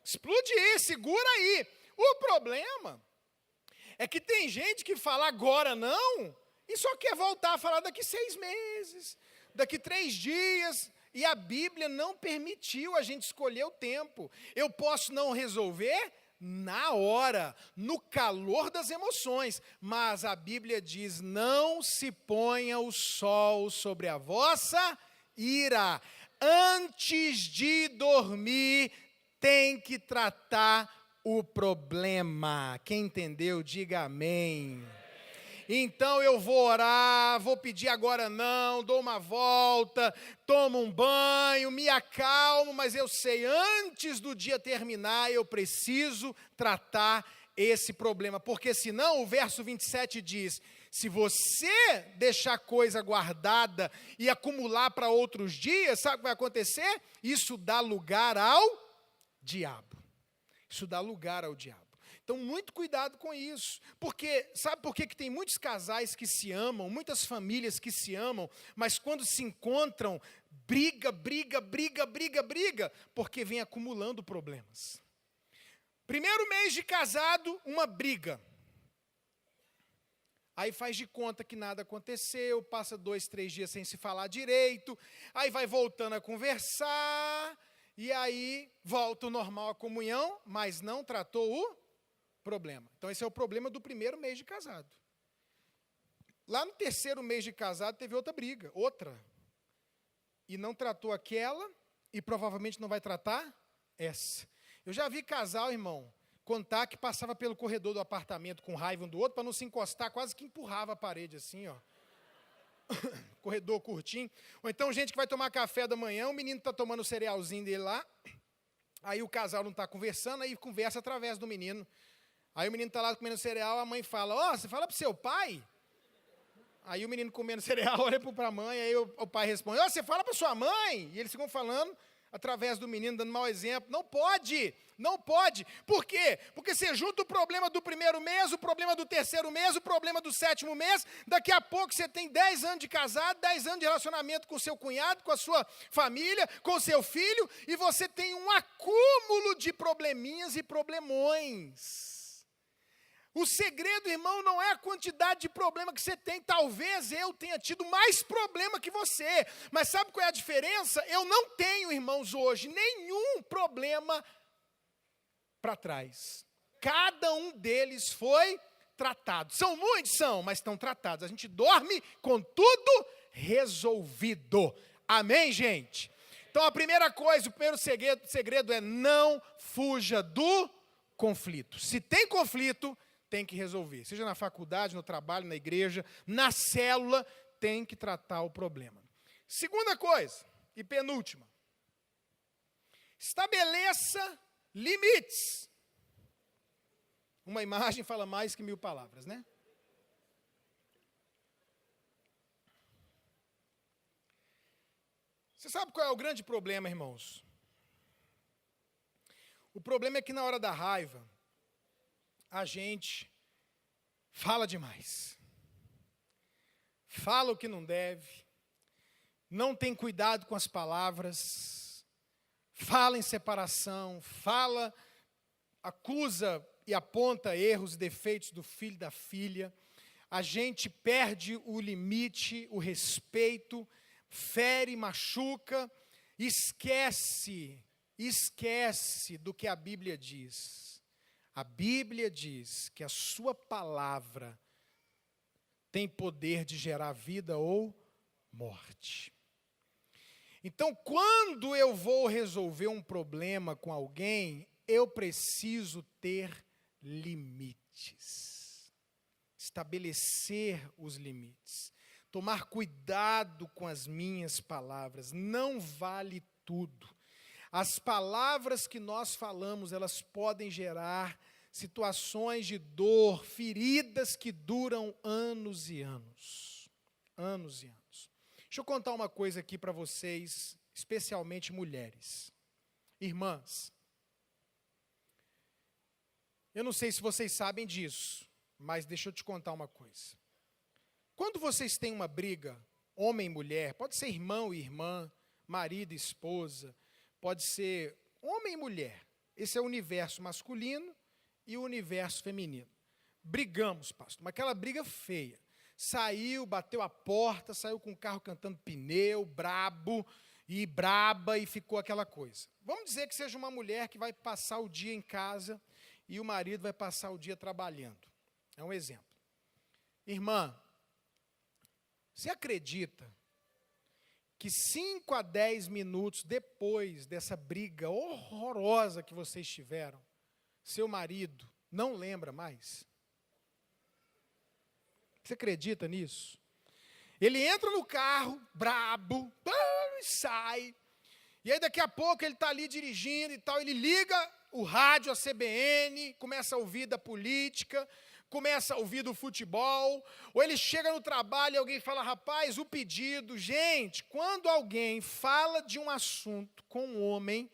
explodir, segura aí. O problema é que tem gente que fala agora não, e só quer voltar a falar daqui 6 meses, daqui 3 dias, e a Bíblia não permitiu a gente escolher o tempo. Eu posso não resolver na hora, no calor das emoções, mas a Bíblia diz, não se ponha o sol sobre a vossa ira. Antes de dormir, tem que tratar o problema. Quem entendeu, diga amém. Então eu vou orar, vou pedir agora não, dou uma volta, tomo um banho, me acalmo, mas eu sei, antes do dia terminar, eu preciso tratar esse problema, porque senão o verso 27 diz: se você deixar coisa guardada e acumular para outros dias, sabe o que vai acontecer? Isso dá lugar ao diabo. Isso dá lugar ao diabo. Então, muito cuidado com isso, porque sabe por que tem muitos casais que se amam, muitas famílias que se amam, mas quando se encontram, briga, porque vem acumulando problemas. Primeiro mês de casado, uma briga. Aí faz de conta que nada aconteceu, passa 2, 3 dias sem se falar direito, aí vai voltando a conversar, e aí volta o normal a comunhão, mas não tratou o problema. Então esse é o problema do primeiro mês de casado. Lá no terceiro mês de casado teve outra briga, e não tratou aquela, e provavelmente não vai tratar essa. Eu já vi casal, irmão, contar que passava pelo corredor do apartamento com raiva um do outro, para não se encostar, quase que empurrava a parede assim, ó. Corredor curtinho. Ou então gente que vai tomar café da manhã, o menino está tomando o cerealzinho dele lá, aí o casal não está conversando, aí conversa através do menino. Aí o menino está lá comendo cereal, a mãe fala: você fala para o seu pai? Aí o menino comendo cereal, olha para a mãe, aí o pai responde: você fala para sua mãe? E eles ficam falando através do menino, dando mau exemplo. Não pode. Por quê? Porque você junta o problema do primeiro mês, o problema do terceiro mês, o problema do sétimo mês, daqui a pouco você tem 10 anos de casado, 10 anos de relacionamento com o seu cunhado, com a sua família, com o seu filho, e você tem um acúmulo de probleminhas e problemões. O segredo, irmão, não é a quantidade de problema que você tem. Talvez eu tenha tido mais problema que você. Mas sabe qual é a diferença? Eu não tenho, irmãos, hoje, nenhum problema para trás. Cada um deles foi tratado. São muitos, mas estão tratados. A gente dorme com tudo resolvido. Amém, gente? Então, a primeira coisa, o primeiro segredo é: não fuja do conflito. Se tem conflito, tem que resolver. Seja na faculdade, no trabalho, na igreja, na célula, tem que tratar o problema. Segunda coisa, e penúltima: estabeleça limites. Uma imagem fala mais que 1000 palavras, né? Você sabe qual é o grande problema, irmãos? O problema é que na hora da raiva, a gente fala demais. Fala o que não deve, não tem cuidado com as palavras, fala em separação, acusa e aponta erros e defeitos do filho e da filha. A gente perde o limite, o respeito, fere, machuca, esquece do que a Bíblia diz. A Bíblia diz que a sua palavra tem poder de gerar vida ou morte. Então, quando eu vou resolver um problema com alguém, eu preciso ter limites. Estabelecer os limites. Tomar cuidado com as minhas palavras. Não vale tudo. As palavras que nós falamos, elas podem gerar situações de dor, feridas que duram anos e anos. Anos e anos. Deixa eu contar uma coisa aqui para vocês, especialmente mulheres. Irmãs, eu não sei se vocês sabem disso, mas deixa eu te contar uma coisa. Quando vocês têm uma briga, homem e mulher, pode ser irmão e irmã, marido e esposa, pode ser homem e mulher. Esse é o universo masculino e o universo feminino. Brigamos, pastor, mas aquela briga feia. Saiu, bateu a porta, saiu com o carro cantando pneu, brabo e braba, e ficou aquela coisa. Vamos dizer que seja uma mulher que vai passar o dia em casa e o marido vai passar o dia trabalhando. É um exemplo. Irmã, você acredita que 5 a 10 minutos depois dessa briga horrorosa que vocês tiveram, seu marido não lembra mais? Você acredita nisso? Ele entra no carro, brabo, e sai. E aí daqui a pouco ele está ali dirigindo e tal, ele liga o rádio, a CBN, começa a ouvir da política, começa a ouvir do futebol, ou ele chega no trabalho e alguém fala, rapaz, o pedido. Gente, quando alguém fala de um assunto com um homem,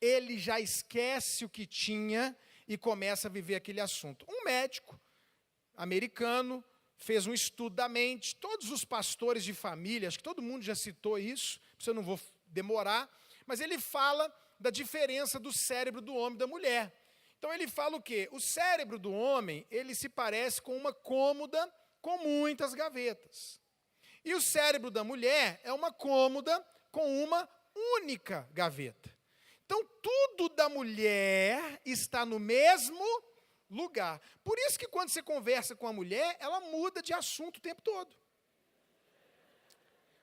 ele já esquece o que tinha e começa a viver aquele assunto. Um médico americano fez um estudo da mente, todos os pastores de família, acho que todo mundo já citou isso, eu não vou demorar, mas ele fala da diferença do cérebro do homem e da mulher. Então ele fala o quê? O cérebro do homem, ele se parece com uma cômoda com muitas gavetas. E o cérebro da mulher é uma cômoda com uma única gaveta. Então tudo da mulher está no mesmo lugar. Por isso que quando você conversa com a mulher, ela muda de assunto o tempo todo.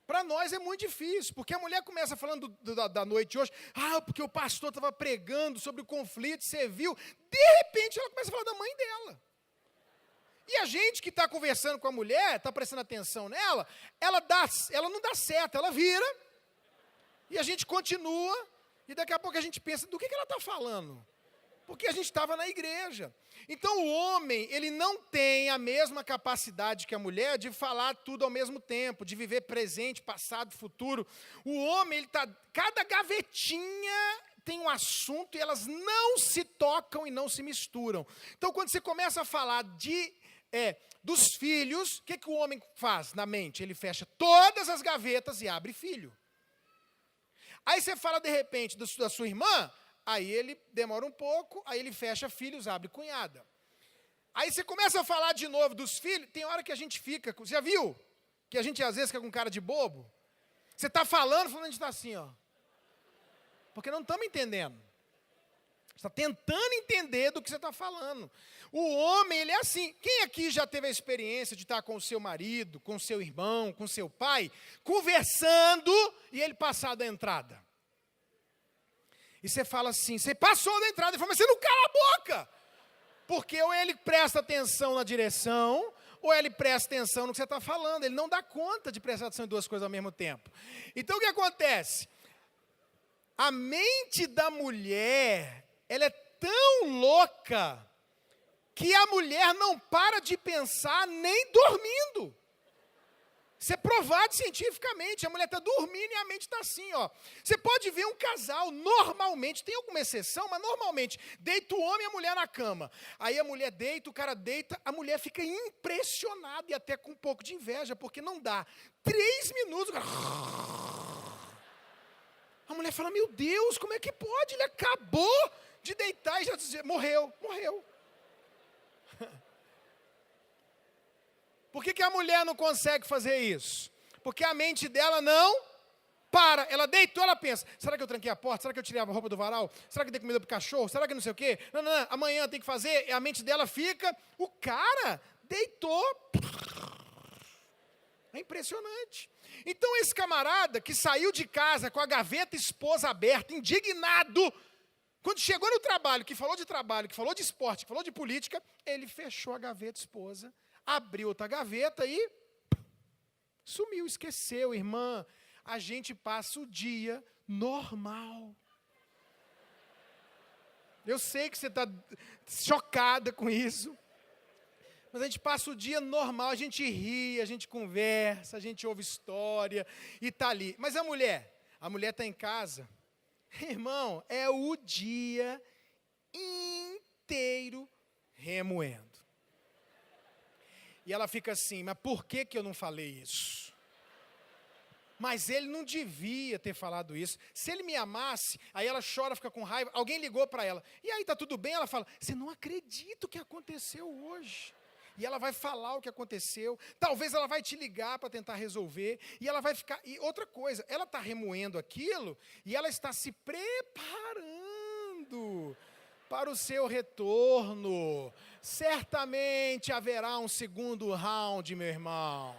Para nós é muito difícil, porque a mulher começa falando da noite de hoje, porque o pastor estava pregando sobre o conflito, você viu, de repente ela começa a falar da mãe dela. E a gente que está conversando com a mulher, está prestando atenção nela, ela não dá certo, ela vira, e a gente continua, e daqui a pouco a gente pensa, do que ela está falando? Porque a gente estava na igreja. Então o homem, ele não tem a mesma capacidade que a mulher de falar tudo ao mesmo tempo, de viver presente, passado, futuro. O homem, cada gavetinha tem um assunto e elas não se tocam e não se misturam. Então quando você começa a falar dos filhos, o que o homem faz na mente? Ele fecha todas as gavetas e abre filho. Aí você fala de repente da sua irmã, aí ele demora um pouco, aí ele fecha filhos, abre cunhada. Aí você começa a falar de novo dos filhos, tem hora que a gente fica, você já viu? Que a gente às vezes fica com cara de bobo? Você está falando, a gente está assim, ó. Porque não estamos entendendo. Você está tentando entender do que você está falando. O homem, ele é assim. Quem aqui já teve a experiência de estar com o seu marido, com o seu irmão, com o seu pai, conversando e ele passar da entrada? E você fala assim, você passou da entrada, ele fala, mas você não cala a boca. Porque ou ele presta atenção na direção, ou ele presta atenção no que você está falando. Ele não dá conta de prestar atenção em duas coisas ao mesmo tempo. Então o que acontece? A mente da mulher, ela é tão louca, que a mulher não para de pensar nem dormindo. Isso é provado cientificamente, a mulher está dormindo e a mente está assim, ó. Você pode ver um casal, normalmente, tem alguma exceção, mas normalmente, deita o homem e a mulher na cama. Aí a mulher deita, o cara deita, a mulher fica impressionada e até com um pouco de inveja, porque não dá 3 minutos, o cara... A mulher fala, meu Deus, como é que pode? Ele acabou de deitar e já dizer, morreu. Por que a mulher não consegue fazer isso? Porque a mente dela não para. Ela deitou, ela pensa, será que eu tranquei a porta? Será que eu tirei a roupa do varal? Será que eu dei comida para o cachorro? Será que não sei o quê? Não, amanhã tem que fazer. E a mente dela fica, o cara deitou. É impressionante. Então esse camarada que saiu de casa com a gaveta esposa aberta, indignado, quando chegou no trabalho, que falou de esporte, que falou de política, ele fechou a gaveta esposa, abriu outra gaveta e sumiu, esqueceu, irmã. A gente passa o dia normal. Eu sei que você está chocada com isso. Mas a gente passa o dia normal, a gente ri, a gente conversa, a gente ouve história e está ali. Mas a mulher está em casa, irmão, é o dia inteiro remoendo. E ela fica assim, mas por que eu não falei isso? Mas ele não devia ter falado isso. Se ele me amasse, aí ela chora, fica com raiva, alguém ligou para ela. E aí, está tudo bem? Ela fala, você não acredita o que aconteceu hoje. E ela vai falar o que aconteceu. Talvez ela vai te ligar para tentar resolver. E ela vai ficar... E outra coisa, ela está remoendo aquilo e ela está se preparando para o seu retorno. Certamente haverá um segundo round, meu irmão.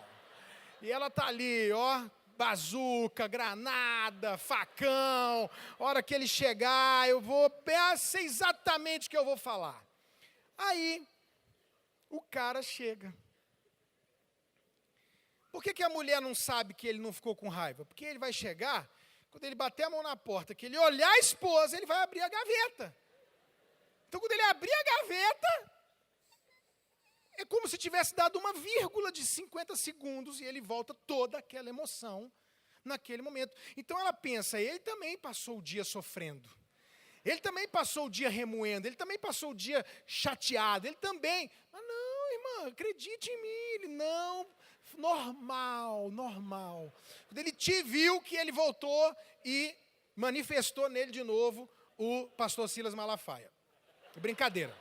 E ela está ali, ó, bazuca, granada, facão. A hora que ele chegar, eu sei exatamente o que eu vou falar. Aí... o cara chega. Por que a mulher não sabe que ele não ficou com raiva? Porque ele vai chegar, quando ele bater a mão na porta, que ele olhar a esposa, ele vai abrir a gaveta. Então, quando ele abrir a gaveta, é como se tivesse dado uma vírgula de 50 segundos e ele volta toda aquela emoção naquele momento. Então, ela pensa, ele também passou o dia sofrendo. Ele também passou o dia remoendo. Ele também passou o dia chateado. Ele também. Mas não, irmã, acredite em mim. Ele não, normal. Quando ele te viu, que ele voltou e manifestou nele de novo o pastor Silas Malafaia. É brincadeira.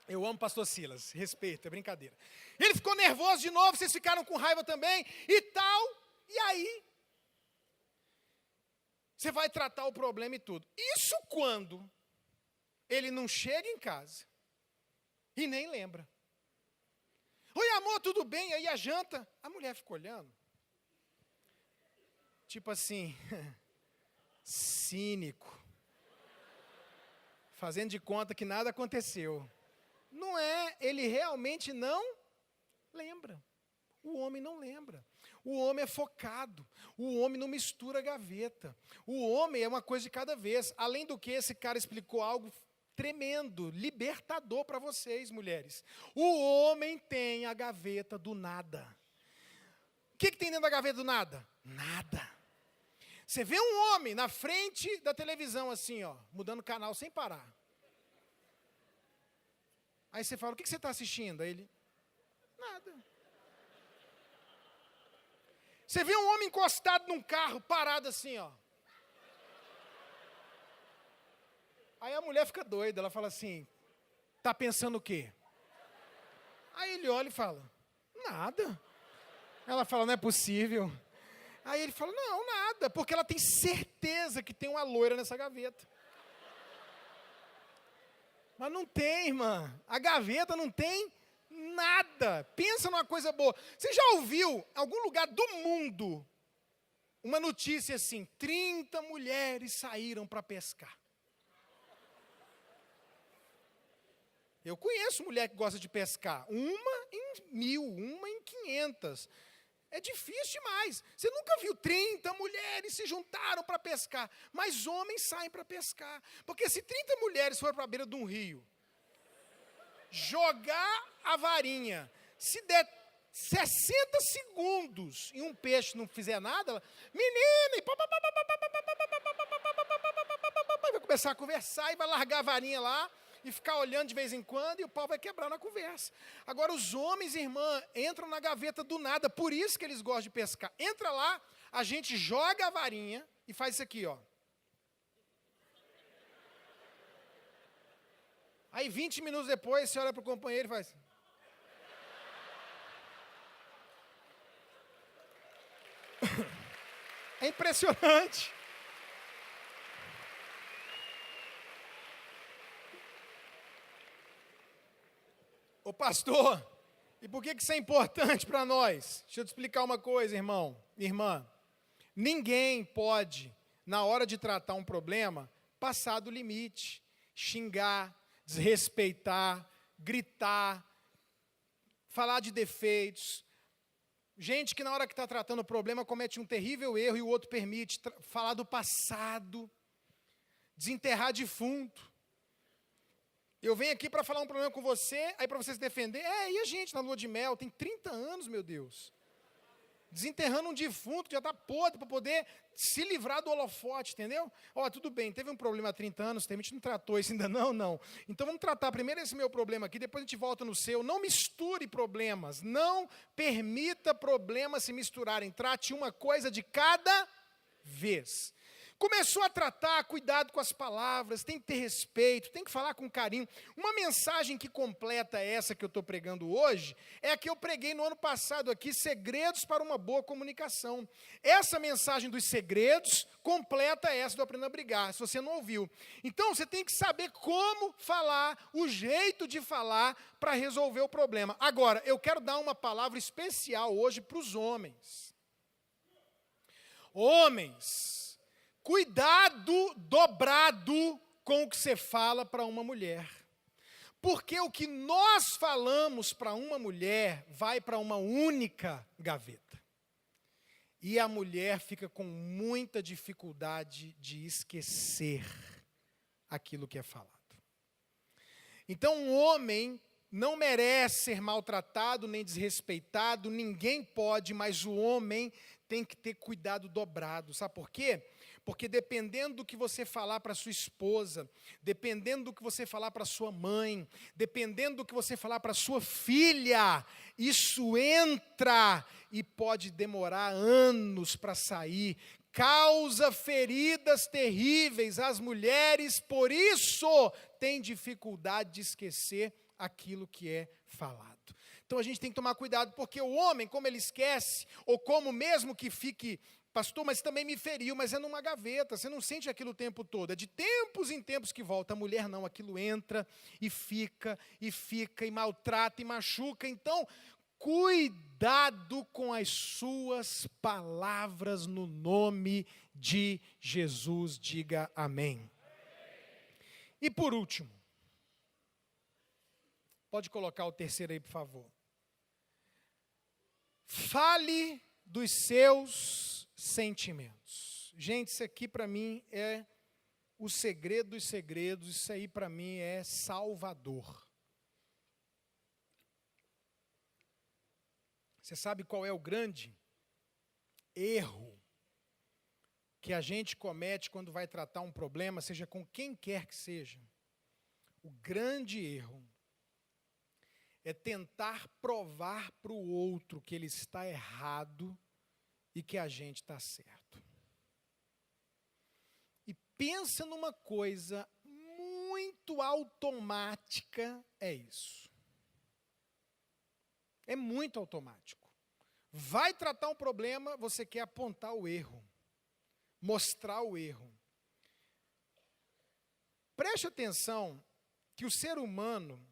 Eu amo pastor Silas, respeito, é brincadeira. Ele ficou nervoso de novo, vocês ficaram com raiva também e tal. E aí, você vai tratar o problema e tudo. Isso quando ele não chega em casa e nem lembra. Oi, amor, tudo bem? Aí a janta, a mulher fica olhando. Tipo assim, cínico. Fazendo de conta que nada aconteceu. Não é, ele realmente não lembra. O homem não lembra. O homem é focado. O homem não mistura gaveta. O homem é uma coisa de cada vez. Além do que, esse cara explicou algo tremendo, libertador para vocês, mulheres. O homem tem a gaveta do nada. O que tem dentro da gaveta do nada? Nada. Você vê um homem na frente da televisão assim, ó, mudando canal sem parar. Aí você fala, o que você está assistindo? Aí ele, nada. Você vê um homem encostado num carro, parado assim, ó. Aí a mulher fica doida, ela fala assim, tá pensando o quê? Aí ele olha e fala, nada. Ela fala, não é possível. Aí ele fala, não, nada, porque ela tem certeza que tem uma loira nessa gaveta. Mas não tem, irmã. A gaveta não tem nada. Pensa numa coisa boa. Você já ouviu, em algum lugar do mundo, uma notícia assim, 30 mulheres saíram para pescar? Eu conheço mulher que gosta de pescar. Uma em 1000, uma em 500. É difícil demais. Você nunca viu 30 mulheres se juntaram para pescar. Mas homens saem para pescar. Porque se 30 mulheres forem para a beira de um rio, jogar a varinha, se der 60 segundos e um peixe não fizer nada, ela, menina, e vai começar a conversar e vai largar a varinha lá e ficar olhando de vez em quando, e o pau vai quebrar na conversa. Agora, os homens, irmã, entram na gaveta do nada, por isso que eles gostam de pescar. Entra lá, a gente joga a varinha e faz isso aqui, ó. Aí, 20 minutos depois, você olha para o companheiro e faz... É impressionante. Ô pastor, e por que isso é importante para nós? Deixa eu te explicar uma coisa, irmão, irmã. Ninguém pode, na hora de tratar um problema, passar do limite, xingar, desrespeitar, gritar, falar de defeitos. Gente que na hora que está tratando o problema comete um terrível erro e o outro permite falar do passado, desenterrar defunto. Eu venho aqui para falar um problema com você, aí para você se defender. E a gente na lua de mel, tem 30 anos, meu Deus. Desenterrando um defunto que já está podre para poder se livrar do holofote, entendeu? Tudo bem, teve um problema há 30 anos, a gente não tratou isso ainda não. Então vamos tratar primeiro esse meu problema aqui, depois a gente volta no seu. Não misture problemas, não permita problemas se misturarem. Trate uma coisa de cada vez. Começou a tratar, cuidado com as palavras, tem que ter respeito, tem que falar com carinho. Uma mensagem que completa essa que eu estou pregando hoje, é a que eu preguei no ano passado aqui, segredos para uma boa comunicação. Essa mensagem dos segredos completa essa do Aprenda a Brigar, se você não ouviu. Então, você tem que saber como falar, o jeito de falar para resolver o problema. Agora, eu quero dar uma palavra especial hoje para os homens. Homens, cuidado dobrado com o que você fala para uma mulher. Porque o que nós falamos para uma mulher vai para uma única gaveta. E a mulher fica com muita dificuldade de esquecer aquilo que é falado. Então, um homem não merece ser maltratado nem desrespeitado, ninguém pode, mas o homem tem que ter cuidado dobrado. Sabe por quê? Porque dependendo do que você falar para sua esposa, dependendo do que você falar para sua mãe, dependendo do que você falar para sua filha, isso entra e pode demorar anos para sair, causa feridas terríveis às mulheres, por isso tem dificuldade de esquecer aquilo que é falado. Então a gente tem que tomar cuidado, porque o homem, como ele esquece, ou como mesmo que fique, pastor, mas também me feriu, mas é numa gaveta, você não sente aquilo o tempo todo, é de tempos em tempos que volta. A mulher não, aquilo entra e fica, e maltrata, e machuca. Então, cuidado com as suas palavras no nome de Jesus, diga amém. E por último, pode colocar o terceiro aí, por favor. Fale dos seus sentimentos. Gente, isso aqui para mim é o segredo dos segredos, isso aí para mim é salvador. Você sabe qual é o grande erro que a gente comete quando vai tratar um problema, seja com quem quer que seja? O grande erro é tentar provar para o outro que ele está errado e que a gente está certo. E pensa numa coisa muito automática, é isso. É muito automático. Vai tratar um problema, você quer apontar o erro, mostrar o erro. Preste atenção que o ser humano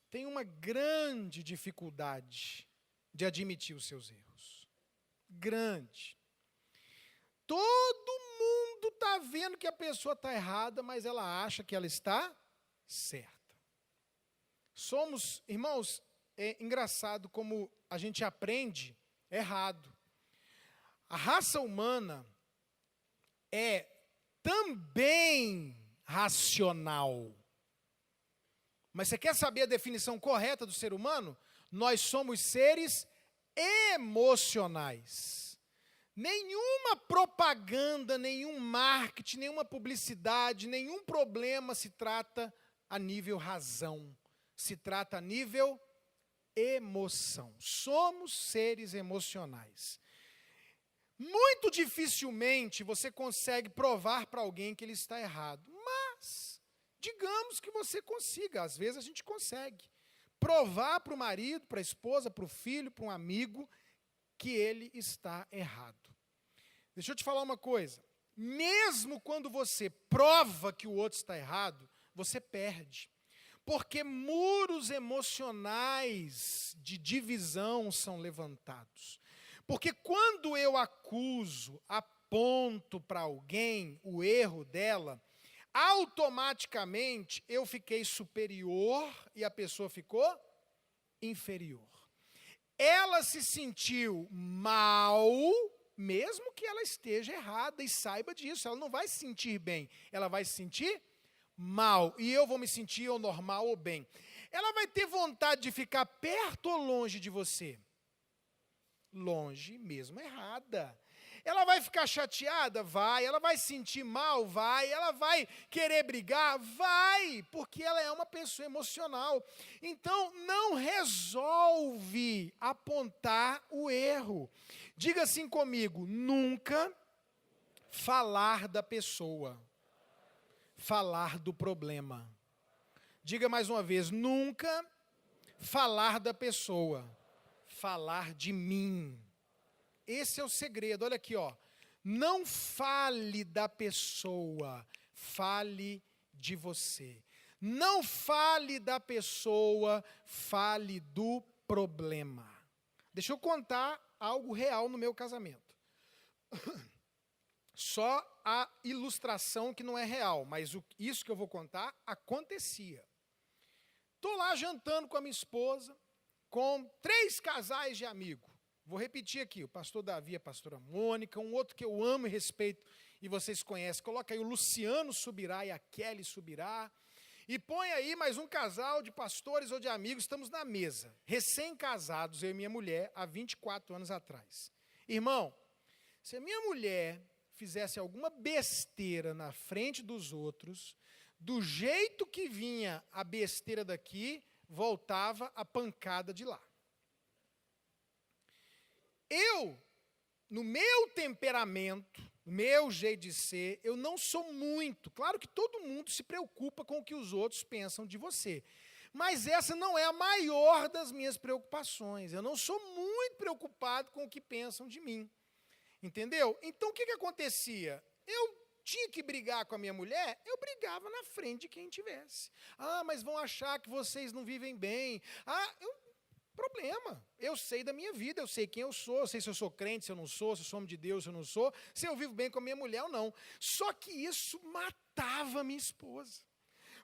tem uma grande dificuldade de admitir os seus erros. Grande. Todo mundo está vendo que a pessoa está errada, mas ela acha que ela está certa. Somos, irmãos, é engraçado como a gente aprende errado. A raça humana é também racional. Mas você quer saber a definição correta do ser humano? Nós somos seres emocionais. Nenhuma propaganda, nenhum marketing, nenhuma publicidade, nenhum problema se trata a nível razão. Se trata a nível emoção. Somos seres emocionais. Muito dificilmente você consegue provar para alguém que ele está errado. Mas digamos que você consiga, às vezes a gente consegue provar para o marido, para a esposa, para o filho, para um amigo, que ele está errado. Deixa eu te falar uma coisa, mesmo quando você prova que o outro está errado, você perde. Porque muros emocionais de divisão são levantados. Porque quando eu acuso, aponto para alguém o erro dela, automaticamente eu fiquei superior e a pessoa ficou inferior. Ela se sentiu mal, mesmo que ela esteja errada e saiba disso. Ela não vai se sentir bem, ela vai se sentir mal. E eu vou me sentir ou normal ou bem. Ela vai ter vontade de ficar perto ou longe de você? Longe, mesmo errada. Ela vai ficar chateada? Vai. Ela vai se sentir mal? Vai. Ela vai querer brigar? Vai, porque ela é uma pessoa emocional. Então, não resolve apontar o erro. Diga assim comigo, nunca falar da pessoa, falar do problema. Diga mais uma vez, nunca falar da pessoa, falar de mim. Esse é o segredo, olha aqui, ó. Não fale da pessoa, fale de você. Não fale da pessoa, fale do problema. Deixa eu contar algo real no meu casamento. Só a ilustração que não é real, mas isso que eu vou contar acontecia. Estou lá jantando com a minha esposa, com 3 casais de amigos. Vou repetir aqui, o pastor Davi, a pastora Mônica, um outro que eu amo e respeito, e vocês conhecem, coloca aí o Luciano Subirá e a Kelly Subirá, e põe aí mais um casal de pastores ou de amigos, estamos na mesa, recém-casados, eu e minha mulher, há 24 anos atrás. Irmão, se a minha mulher fizesse alguma besteira na frente dos outros, do jeito que vinha a besteira daqui, voltava a pancada de lá. Eu, no meu temperamento, no meu jeito de ser, eu não sou muito. Claro que todo mundo se preocupa com o que os outros pensam de você. Mas essa não é a maior das minhas preocupações. Eu não sou muito preocupado com o que pensam de mim. Entendeu? Então, o que acontecia? Eu tinha que brigar com a minha mulher, eu brigava na frente de quem tivesse. Ah, mas vão achar que vocês não vivem bem. Problema. Eu sei da minha vida, eu sei quem eu sei se eu sou crente, se eu não sou, se eu sou homem de Deus, se eu não sou, se eu vivo bem com a minha mulher ou não. Só que isso matava minha esposa.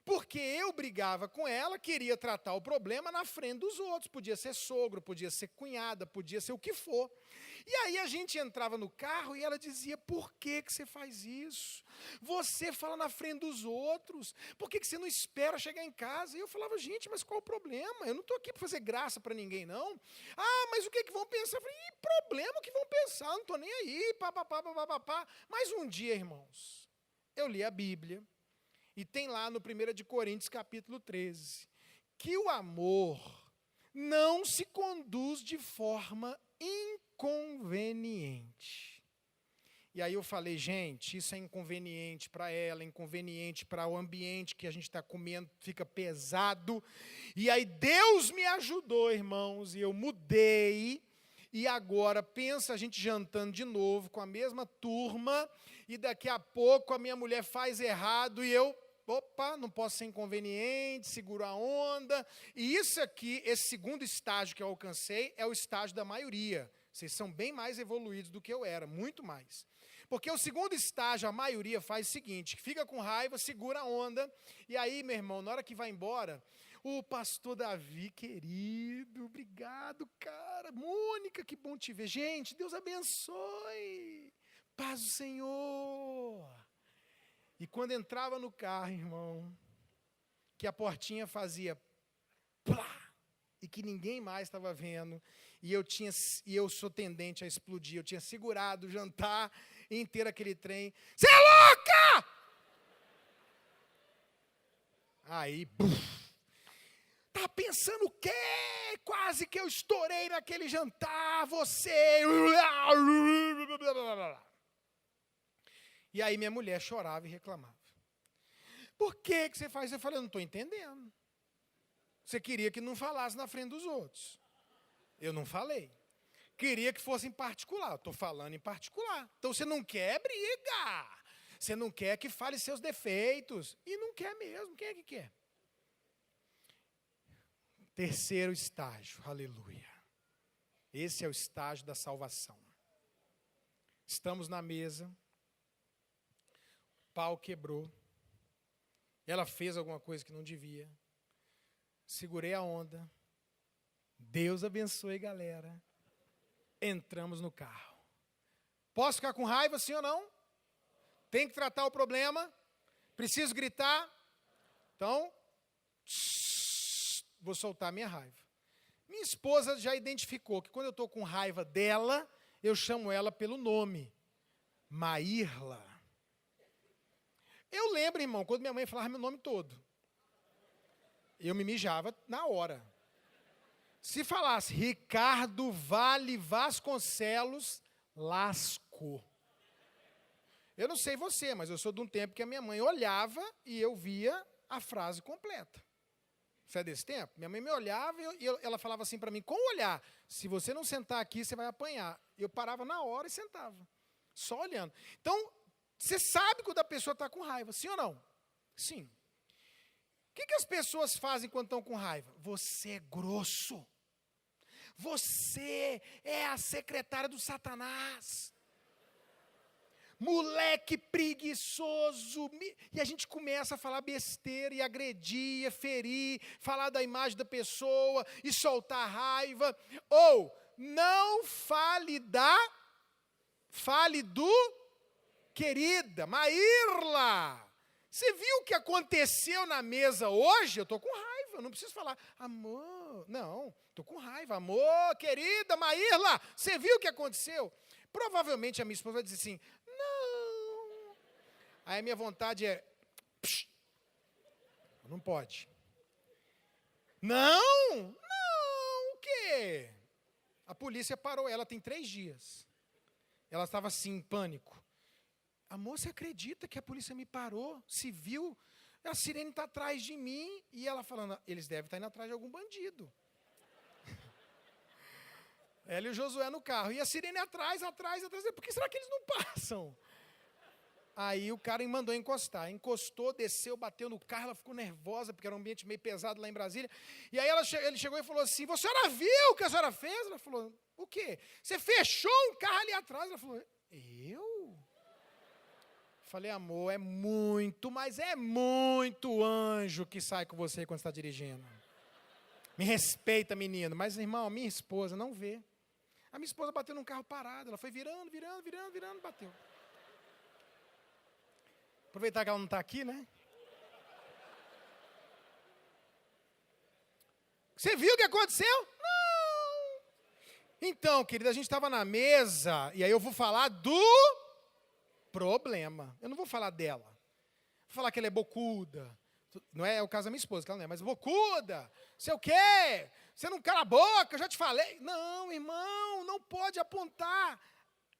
Porque eu brigava com ela, queria tratar o problema na frente dos outros. Podia ser sogro, podia ser cunhada, podia ser o que for. E aí a gente entrava no carro e ela dizia, por que você faz isso? Você fala na frente dos outros. Por que você não espera chegar em casa? E eu falava, gente, mas qual o problema? Eu não estou aqui para fazer graça para ninguém, não. Ah, mas o que vão pensar? Eu falei, problema o que vão pensar? Não estou nem aí, papapá. Mas um dia, irmãos, eu li a Bíblia. E tem lá no 1 de Coríntios, capítulo 13, que o amor não se conduz de forma inconveniente. E aí eu falei, gente, isso é inconveniente para ela, inconveniente para o ambiente que a gente está comendo, fica pesado. E aí Deus me ajudou, irmãos, e eu mudei. E agora, pensa a gente jantando de novo com a mesma turma, e daqui a pouco a minha mulher faz errado e eu... Opa, não posso ser inconveniente, seguro a onda. E isso aqui, esse segundo estágio que eu alcancei, é o estágio da maioria. Vocês são bem mais evoluídos do que eu era, muito mais. Porque o segundo estágio, a maioria faz o seguinte, fica com raiva, segura a onda, e aí, meu irmão, na hora que vai embora, o pastor Davi, querido, obrigado, cara. Mônica, que bom te ver. Gente, Deus abençoe. Paz do Senhor. E quando entrava no carro, irmão, que a portinha fazia plá, e que ninguém mais estava vendo, e eu sou tendente a explodir, eu tinha segurado o jantar inteiro aquele trem. Você é louca! Aí, tá pensando o quê? Quase que eu estourei naquele jantar, você... E aí minha mulher chorava e reclamava. Por que você faz? Eu falei, eu não estou entendendo. Você queria que não falasse na frente dos outros. Eu não falei. Queria que fosse em particular. Eu estou falando em particular. Então você não quer briga. Você não quer que fale seus defeitos. E não quer mesmo. Quem é que quer? Terceiro estágio. Aleluia. Esse é o estágio da salvação. Estamos na mesa. O pau quebrou. Ela fez alguma coisa que não devia. Segurei a onda. Deus abençoe, galera. Entramos no carro. Posso ficar com raiva, sim ou não? Tem que tratar o problema? Preciso gritar? Então, vou soltar minha raiva. Minha esposa já identificou que quando eu estou com raiva dela, eu chamo ela pelo nome. Maírla. Eu lembro, irmão, quando minha mãe falava meu nome todo. Eu me mijava na hora. Se falasse Ricardo Vale Vasconcelos, lascou. Eu não sei você, mas eu sou de um tempo que a minha mãe olhava e eu via a frase completa. Você é desse tempo? Minha mãe me olhava e ela falava assim para mim, com o olhar, se você não sentar aqui, você vai apanhar. Eu parava na hora e sentava, só olhando. Então, você sabe quando a pessoa está com raiva, sim ou não? Sim. O que as pessoas fazem quando estão com raiva? Você é grosso. Você é a secretária do Satanás. Moleque preguiçoso. E a gente começa a falar besteira e agredir, ferir, falar da imagem da pessoa e soltar raiva. Ou não fale do querida, Maírla. Você viu o que aconteceu na mesa hoje? Eu estou com raiva, não preciso falar, amor, não, estou com raiva, amor, querida, Maírla, você viu o que aconteceu? Provavelmente a minha esposa vai dizer assim, não. Aí a minha vontade é, psh, não pode. Não, o quê? A polícia parou ela, tem 3 dias. Ela estava assim, em pânico. Amor, você acredita que a polícia me parou? Se viu? A sirene está atrás de mim. E ela falando, eles devem estar indo atrás de algum bandido. Ela e o Josué no carro. E a sirene atrás. Por que será que eles não passam? Aí o cara mandou encostar. Encostou, desceu, bateu no carro. Ela ficou nervosa, porque era um ambiente meio pesado lá em Brasília. E aí ele chegou e falou assim, a senhora viu o que a senhora fez? Ela falou, o quê? Você fechou um carro ali atrás? Ela falou, eu? Falei, amor, é muito, mas é muito anjo que sai com você quando está dirigindo. Me respeita, menino. Mas, irmão, minha esposa não vê. A minha esposa bateu num carro parado. Ela foi virando, bateu. Aproveitar que ela não está aqui, né? Você viu o que aconteceu? Não. Então, querida, a gente estava na mesa, e aí eu vou falar do problema. Eu não vou falar dela. Vou falar que ela é bocuda. Não é o caso da minha esposa, que ela não é, mas bocuda. Sei o quê? Você não cala a boca, eu já te falei. Não, irmão, não pode apontar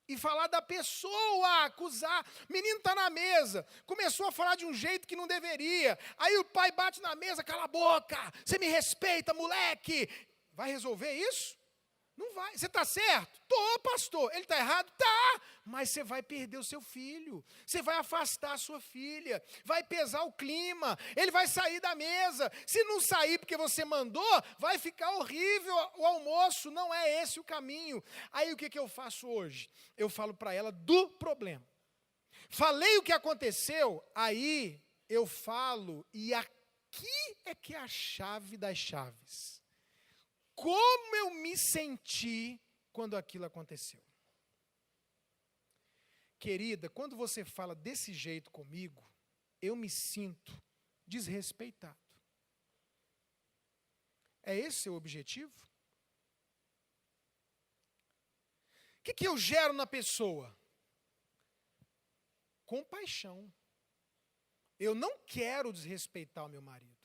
e falar da pessoa, acusar. Menino está na mesa, começou a falar de um jeito que não deveria. Aí o pai bate na mesa, cala a boca, você me respeita, moleque. Vai resolver isso? Não vai. Você está certo? Tô, pastor. Ele está errado? Tá. Mas você vai perder o seu filho. Você vai afastar a sua filha. Vai pesar o clima. Ele vai sair da mesa. Se não sair porque você mandou, vai ficar horrível o almoço. Não é esse o caminho. Aí o que eu faço hoje? Eu falo para ela do problema. Falei o que aconteceu, aí eu falo, e aqui é que é a chave das chaves. Como eu me senti quando aquilo aconteceu. Querida, quando você fala desse jeito comigo, eu me sinto desrespeitado. É esse o seu objetivo? O que eu gero na pessoa? Compaixão. Eu não quero desrespeitar o meu marido.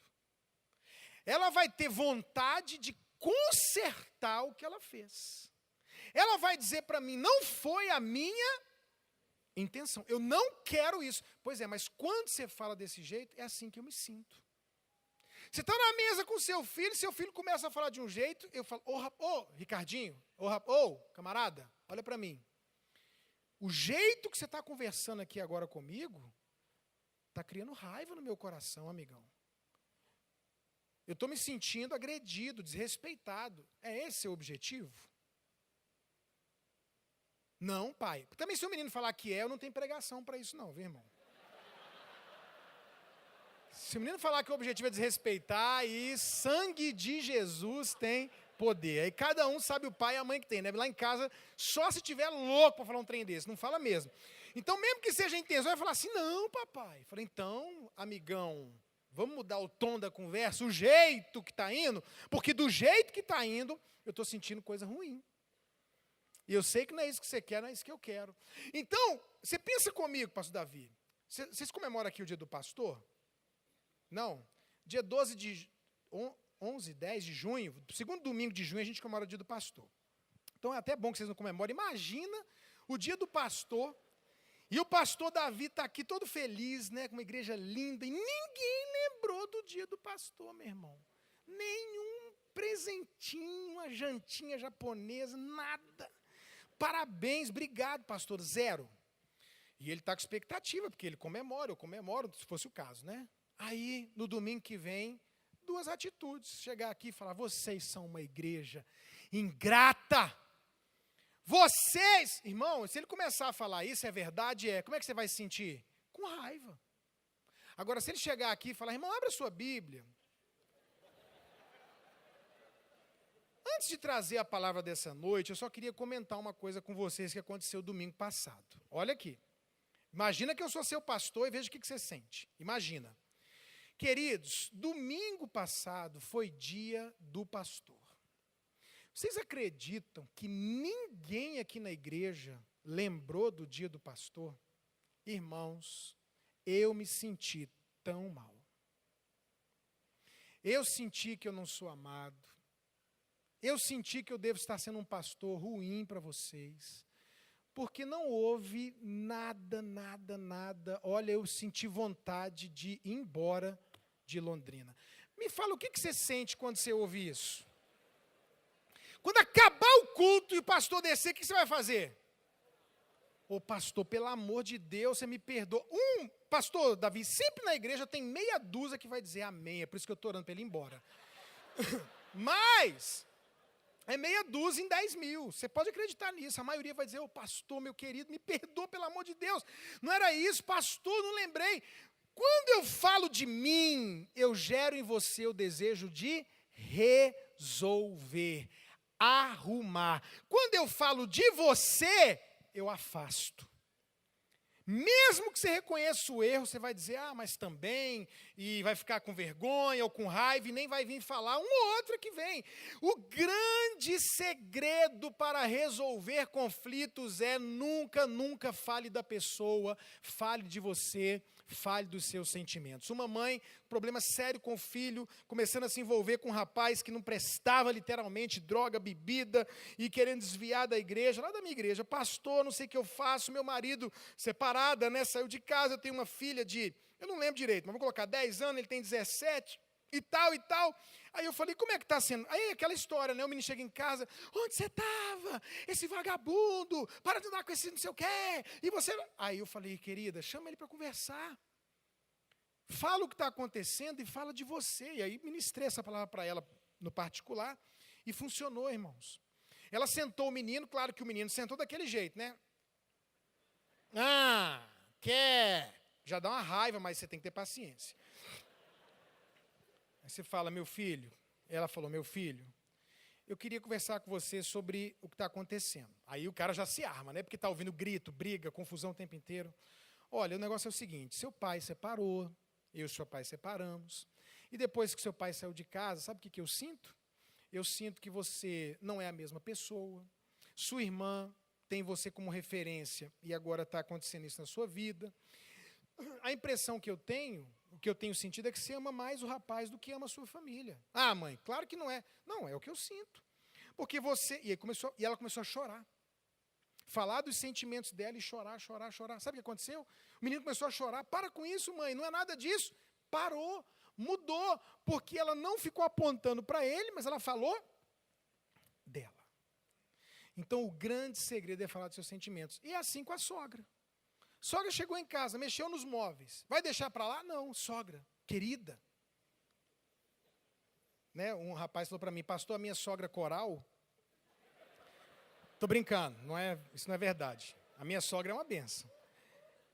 Ela vai ter vontade de consertar o que ela fez. Ela vai dizer para mim, não foi a minha intenção. Eu não quero isso. Pois é, mas quando você fala desse jeito, é assim que eu me sinto. Você está na mesa com seu filho começa a falar de um jeito, eu falo, Ricardinho, camarada, olha para mim. O jeito que você está conversando aqui agora comigo, está criando raiva no meu coração, amigão. Eu estou me sentindo agredido, desrespeitado. É esse o objetivo? Não, pai. Também se o menino falar que eu não tenho pregação para isso não, viu, irmão? Se o menino falar que o objetivo é desrespeitar, aí sangue de Jesus tem poder. Aí cada um sabe o pai e a mãe que tem, né? Lá em casa, só se tiver louco para falar um trem desse, não fala mesmo. Então, mesmo que seja a intenção, vai falar assim, não, papai. Eu falei, então, amigão, vamos mudar o tom da conversa, o jeito que está indo, porque do jeito que está indo, eu estou sentindo coisa ruim. E eu sei que não é isso que você quer, não é isso que eu quero. Então, você pensa comigo, pastor Davi, vocês comemoram aqui o dia do pastor? Não. Dia 10 de junho, segundo domingo de junho, a gente comemora o dia do pastor. Então, é até bom que vocês não comemorem. Imagina o dia do pastor, e o pastor Davi está aqui todo feliz, né, com uma igreja linda, e ninguém lembrou do dia do pastor, meu irmão. Nenhum presentinho, uma jantinha japonesa, nada. Parabéns, obrigado, pastor, 0. E ele está com expectativa, porque ele comemora, eu comemoro, se fosse o caso, né? Aí, no domingo que vem, 2 atitudes. Chegar aqui e falar, vocês são uma igreja ingrata. Vocês, irmão, se ele começar a falar isso, é verdade, como é que você vai se sentir? Com raiva. Agora, se ele chegar aqui e falar, irmão, abre a sua Bíblia. Antes de trazer a palavra dessa noite, eu só queria comentar uma coisa com vocês que aconteceu domingo passado. Olha aqui. Imagina que eu sou seu pastor e veja o que você sente. Imagina. Queridos, domingo passado foi dia do pastor. Vocês acreditam que ninguém aqui na igreja lembrou do dia do pastor? Irmãos, eu me senti tão mal. Eu senti que eu não sou amado. Eu senti que eu devo estar sendo um pastor ruim para vocês. Porque não houve nada. Olha, eu senti vontade de ir embora de Londrina. Me fala, o que você sente quando você ouve isso? Quando acabar o culto e o pastor descer, o que você vai fazer? Ô pastor, pelo amor de Deus, você me perdoa. Pastor Davi, sempre na igreja tem meia dúzia que vai dizer amém. É por isso que eu estou orando para ele ir embora. Mas é meia dúzia em 10 mil. Você pode acreditar nisso. A maioria vai dizer, ô pastor, meu querido, me perdoa, pelo amor de Deus. Não era isso, pastor, não lembrei. Quando eu falo de mim, eu gero em você o desejo de resolver, arrumar. Quando eu falo de você, eu afasto. Mesmo que você reconheça o erro, você vai dizer, mas também, e vai ficar com vergonha ou com raiva, e nem vai vir falar, um ou outro que vem. O grande segredo para resolver conflitos é nunca fale da pessoa, fale de você, fale dos seus sentimentos. Uma mãe, problema sério com o filho, começando a se envolver com um rapaz que não prestava literalmente, droga, bebida, e querendo desviar da igreja, lá da minha igreja, pastor, não sei o que eu faço, meu marido separada, né, saiu de casa, eu tenho uma filha de, eu não lembro direito, mas vou colocar 10 anos, ele tem 17, e tal. Aí eu falei, como é que está sendo? Aí aquela história, né, o menino chega em casa, onde você estava? Esse vagabundo, para de andar com esse não sei o quê, e você... Aí eu falei, querida, chama ele para conversar. Fala o que está acontecendo e fala de você. E aí ministrei essa palavra para ela no particular, e funcionou, irmãos. Ela sentou o menino, claro que o menino sentou daquele jeito, né? Quer? Já dá uma raiva, mas você tem que ter paciência. Aí você fala, meu filho, ela falou, meu filho, eu queria conversar com você sobre o que está acontecendo. Aí o cara já se arma, né? Porque está ouvindo grito, briga, confusão o tempo inteiro. Olha, o negócio é o seguinte, seu pai separou, eu e seu pai separamos, e depois que seu pai saiu de casa, sabe o que eu sinto? Eu sinto que você não é a mesma pessoa, sua irmã tem você como referência, e agora está acontecendo isso na sua vida. A impressão que eu tenho, o que eu tenho sentido é que você ama mais o rapaz do que ama a sua família. Mãe, claro que não é. Não, é o que eu sinto. Porque você... E ela começou a chorar. Falar dos sentimentos dela e chorar. Sabe o que aconteceu? O menino começou a chorar. Para com isso, mãe, não é nada disso. Parou, mudou, porque ela não ficou apontando para ele, mas ela falou dela. Então, o grande segredo é falar dos seus sentimentos. E é assim com a sogra. Sogra chegou em casa, mexeu nos móveis. Vai deixar para lá? Não, sogra, querida. Né? Um rapaz falou para mim, pastor, a minha sogra coral... Estou brincando, isso não é verdade. A minha sogra é uma bênção.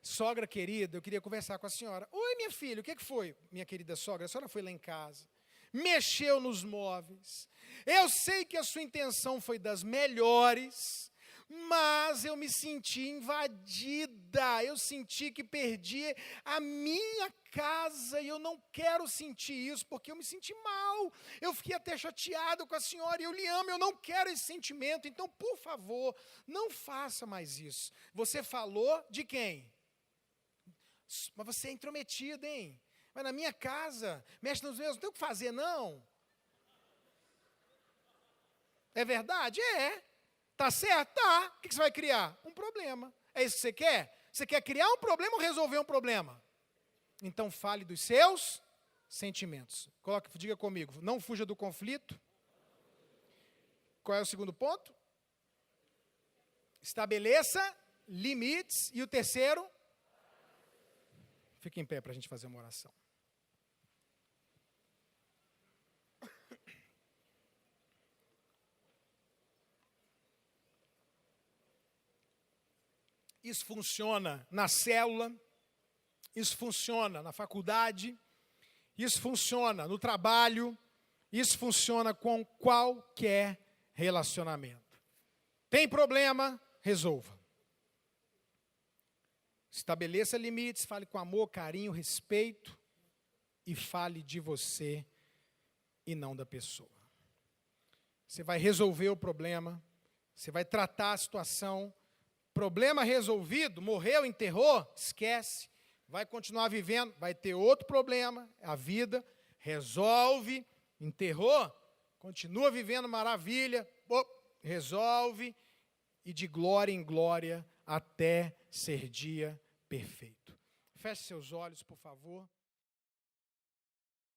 Sogra querida, eu queria conversar com a senhora. Oi, minha filha, o que foi? Minha querida sogra, a senhora foi lá em casa, mexeu nos móveis. Eu sei que a sua intenção foi das melhores, mas eu me senti invadida, eu senti que perdi a minha casa e eu não quero sentir isso, porque eu me senti mal, eu fiquei até chateado com a senhora, e eu lhe amo, eu não quero esse sentimento, então, por favor, não faça mais isso. Você falou de quem? Mas você é intrometida, hein? Mas na minha casa, mexe nos meus, não tem o que fazer, não? É verdade? É. Tá certo? Tá. O que você vai criar? Um problema. É isso que você quer? Você quer criar um problema ou resolver um problema? Então fale dos seus sentimentos. Diga comigo, não fuja do conflito. Qual é o segundo ponto? Estabeleça limites. E o terceiro? Fique em pé para a gente fazer uma oração. Isso funciona na célula, isso funciona na faculdade, isso funciona no trabalho, isso funciona com qualquer relacionamento. Tem problema? Resolva. Estabeleça limites, fale com amor, carinho, respeito e fale de você e não da pessoa. Você vai resolver o problema, você vai tratar a situação. Problema resolvido, morreu, enterrou, esquece. Vai continuar vivendo, vai ter outro problema, a vida. Resolve, enterrou, continua vivendo maravilha, resolve e de glória em glória até ser dia perfeito. Feche seus olhos, por favor.